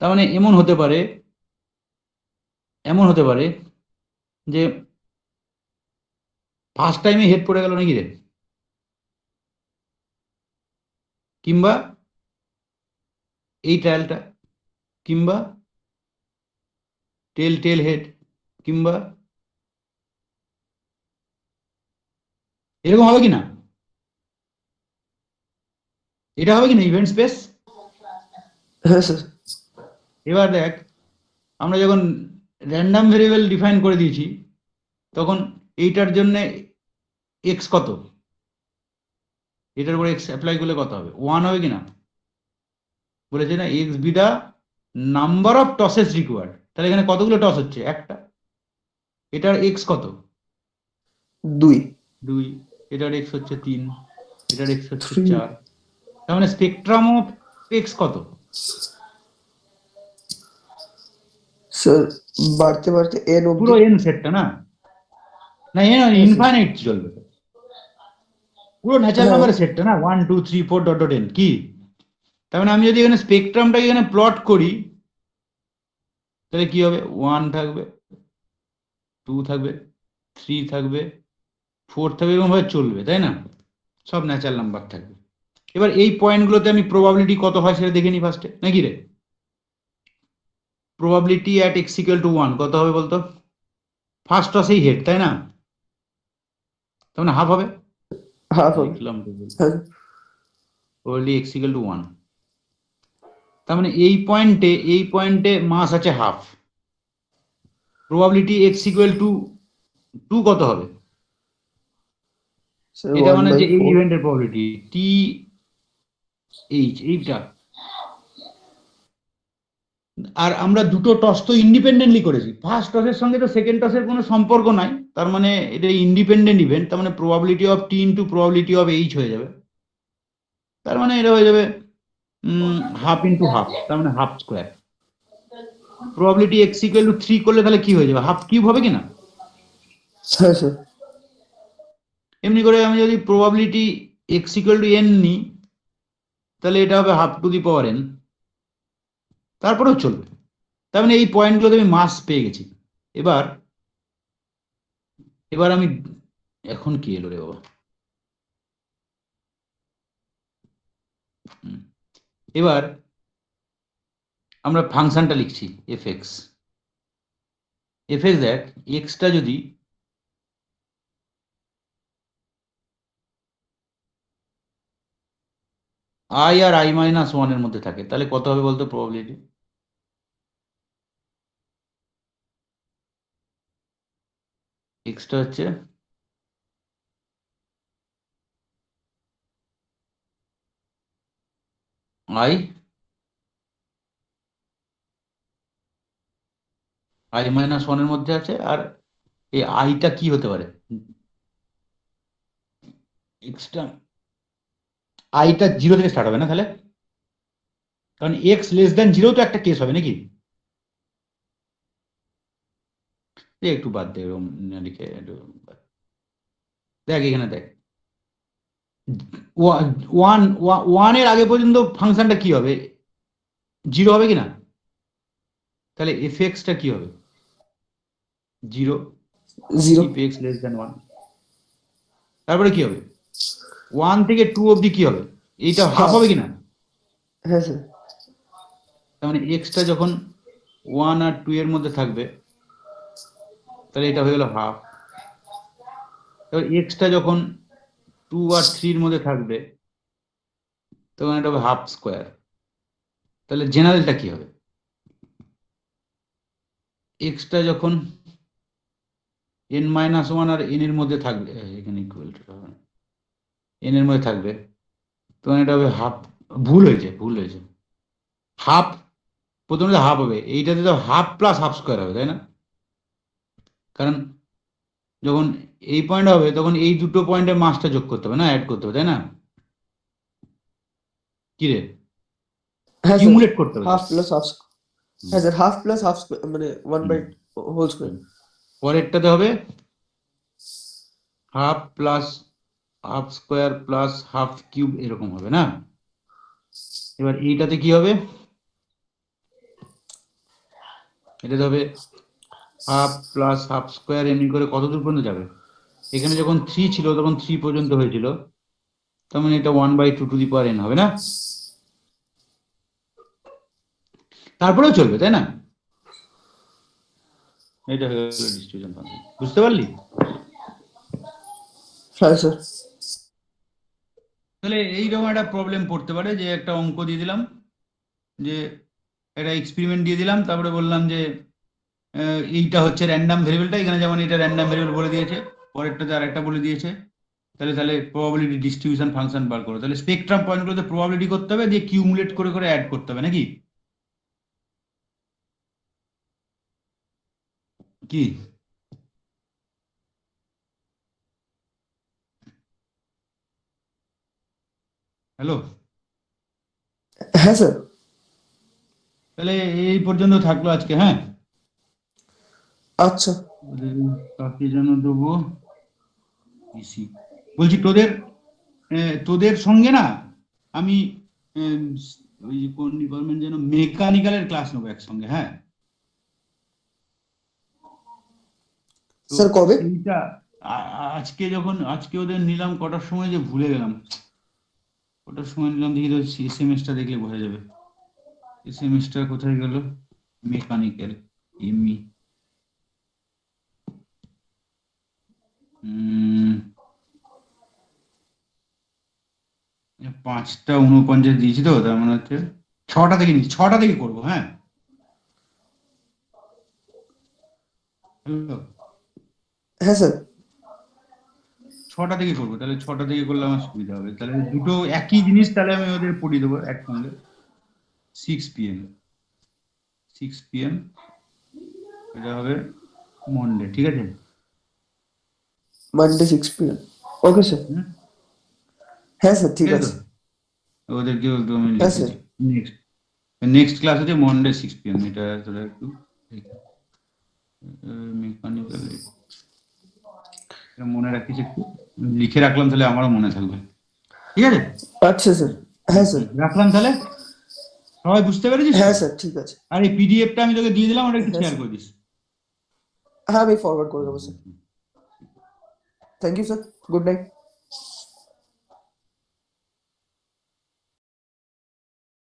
তার মানে এমন হতে পারে যে ফার্স্ট টাইমে হেড পড়ে গেল নাকি রে, কিংবা এই ট্রায়ালটা, কিংবা টেল হেড, কিংবা এরকম হবে কিনা, এটা হবে কিনা ইভেন্ট স্পেস। হ্যাঁ স্যার। এবার দেখ আমরা যখন র্যান্ডম ভেরিয়েবল ডিফাইন করে দিয়েছি, তখন এইটার জন্য এক্স কত, এটার উপরে এক্স অ্যাপ্লাই করলে কত হবে, 1 হবে কিনা, বলেছে না X be the number of tosses required. তাহলে এখানে কতগুলো টস হচ্ছে, একটা। এটার এক্স কত, 2 2। এটার এক্স হচ্ছে 3, এটার এক্স হচ্ছে 3 4। তার মানে স্পেকট্রাম অফ এক্স কত, স্যার বাড়তে বাড়তে n পুরো অবধি। এন সেটটা না, না এন স্যার। ইনফাইনাইট চলবে, পুরো ন্যাচারাল হ্যাঁ নাম্বারের সেটটা না, 1 2 3 4 ডট ডট এন কি। তার মানে আমি যদি এখানে স্পেকট্রামটাকে এখানে প্লট করি, তাহলে কি হবে, 1 থাকবে, 2 থাকবে, 3 থাকবে, 4 থাকবে, এরকম ভাবে চলবে, তাই না, সব ন্যাচারাল নাম্বার থাকবে। এবার এই পয়েন্টগুলোতে আমি প্রবাবিলিটি কত হয় সেটা দেখে নিই ফার্স্টে, নাকি রে? Probability at X equal to 1 কত হবে বলতো, ফার্স্ট টসেই হেড, তাই না, তার মানে হাফ হবে, হাফ হবে। লিখলাম হ্যাঁ প্রবাবিলিটি এক্স ইকুয়াল টু 1। তার মানে এই পয়েন্টে মাস আছে half, probability x equal to 2 কত হবে, স্যার এটা মানে যে এই 1/4। ইভেন্টের প্রবাবিলিটি টি এইচ, এইটা। আর আমরা দুটো টস তো ইন্ডিপেন্ডেন্টলি করেছি, ফার্স্ট টসের সঙ্গে তো সেকেন্ড টসের কোনো সম্পর্ক নাই, তার মানে এটা ইন্ডিপেন্ডেন্ট ইভেন্ট, তার মানে probability of T into probability of H হয়ে যাবে। তার মানে এটা হয়ে যাবে হাফ ইন্টু হাফ, তার মানে half square. Probability x equal two 3 করলে তাহলে কি হয়ে যাবে, হাফ কিউব হবে কিনা। হ্যাঁ স্যার। এমনি করে আমি যদি probability x equal two N নিই, তাহলে এটা হবে have to the power N, তারপরেও চলবে। তার মানে এই পয়েন্টগুলোতে আমি মাস পেয়ে গেছি। এবার আমি এখন কি এলো রে বাবা, এবার আমরা ফাংশনটা লিখছি এফ এক্স। দেখ এক্সটা যদি আই আর i মাইনাস 1 এর মধ্যে থাকে, তাহলে কত হবে বলতো প্রবাবিলিটি, এক্সটা হচ্ছে i মাইনাস 1 এর মধ্যে আছে, আর এই আইটা কি হতে পারে, এক্সটা আইটা 0 থেকে স্টার্ট হবে না, তাহলে কারণ এক্স লেস দেন 0 তো একটা কেস হবে নাকি, একটু বাদ দে এরকম লিখে, দেখ এখানে দেখ 1 এর আগে পর্যন্ত ফাংশনটা কি হবে, 0 হবে কিনা, তাহলে এফ এক্সটা কি হবে, 0 0। if x less than 1। তারপরে কি হবে, 1 থেকে 2 অবধি কি হবে, এইটা হাফ হবে কিনা, হ্যাঁ স্যার। তার মানে এক্সটা যখন 1 আর 2 এর মধ্যে থাকবে, তাহলে এটা হয়ে গেল হাফ। এবার এক্সটা যখন 2 আর 3 এর মধ্যে থাকবে, তখন এটা হবে হাফ স্কোয়ার। তাহলে জেনারেলটা কি হবে, এক্সটা যখন n-1 আর n এর মধ্যে থাকবে, এখানে ইকুয়াল টু হবে না, এন এর মধ্যে থাকবে, তখন এটা হবে হাফ। ভুল হয়েছে হাফ, প্রথমে হাফ হবে, এইটাতে তো হাফ প্লাস হাফ স্কোয়ার হবে, তাই না? কারণ যখন এই পয়েন্ট হবে তখন এই দুটো পয়েন্টের মাসটা যোগ করতে হবে না, অ্যাড করতে হবে, তাই না? কি রে, হ্যাঁ স্যার, কিউমুলেট করতে হবে। হাফ প্লাস হাফ, হ্যাঁ স্যার, হাফ প্লাস হাফ মানে 1/, হোল স্কোয়ার। পরেরটাতে হবে half plus half square plus half cube, এরকম হবে না? এবার এইটাতে কি হবে, এটাতে হবে হাফ প্লাস হাফ স্কোয়ার, এমনি করে কত দূর পর্যন্ত যাবে? এখানে যখন 3 ছিল তখন 3 পর্যন্ত হয়েছিল, তার মানে এটা 1/2 হবে না? তারপরেও চলবে, তাই না? এটা হলো ডিস্ট্রিবিউশন ফাংশন, বুঝতে পারলি? হ্যাঁ স্যার। তাহলে এইরকম একটা প্রবলেম পড়তে পারে যে একটা অঙ্ক দিয়ে দিলাম, যে একটা এক্সপেরিমেন্ট দিয়ে দিলাম, তারপরে বললাম যে এইটা হচ্ছে র্যান্ডাম ভেরিয়েবলটা, এখানে যেমন এটা র্যান্ডাম ভেরিয়েবল বলে দিয়েছে, পরেরটাতে আরেকটা বলে দিয়েছে, তাহলে প্রবাবিলিটি ডিস্ট্রিবিউশন ফাংশন বার করো। তাহলে স্পেকট্রাম পয়েন্টগুলোতে প্রবাবিলিটি করতে হবে, দিয়ে কিউমুলেট করে করে অ্যাড করতে হবে নাকি? কি হ্যালো, হ্যাঁ স্যার। তাহলে এই পর্যন্ত থাকলো আজকে। হ্যাঁ, আচ্ছা কাকে যেন দেবো, ইসি। বলছি তোদের সঙ্গে না আমি ওই যে কোন ডিপার্টমেন্ট যেন, মেকানিক্যালের ক্লাস নেবো একসঙ্গে। হ্যাঁ, তো স্যার, কবে? সেইটা আজকে ওদের নিলাম কটার সময় যে ভুলে গেলাম, কটার সময় নিলাম দেখি তো, এসএমএসটা দেখলে বোঝা যাবে। এসএমএসটা কোথায় গেল? মেকানিক্যাল এমই, 5:49 দিয়েছি তো, তার মানে হচ্ছে 6টা থেকে নিচ্ছি, 6টা থেকে করবো। হ্যাঁ, হ্যালো, হ্যাঁ স্যার। 6টা থেকে করবো, তাহলে 6টা থেকে করলে আমার সুবিধা হবে। তাহলে দুটো একই জিনিস, তাহলে আমি ওদের পড়িয়ে দেবো একসঙ্গে। 6 PM, 6 PM এটা হবে মন্ডে, ঠিক আছে? Monday 6 PM। Okay sir. হুম, হ্যাঁ স্যার, ঠিক ঠিক আছে আছে। তো? ওদেরকেও একটু আমি হ্যাঁ লিখে স্যার। দিই। নেক্সট ক্লাস হচ্ছে মন্ডে 6 PM, এটা তোরা একটু মেকানিক্যাল মনে রাখিস একটু, লিখে রাখলাম, তাহলে আমারও মনে থাকবে, ঠিক আছে? আচ্ছা স্যার। হ্যাঁ স্যার। রাখলাম তাহলে, সবাই বুঝতে পেরেছিস তো? হ্যাঁ স্যার, ঠিক আছে। আর এই পিডিএফটা আমি তোকে দিয়ে দিলাম, ওটা একটু হ্যাঁ, শেয়ার স্যার। করে দিস। হ্যাঁ, আমি ফরওয়ার্ড করে দেবো sir. Thank you sir, good night.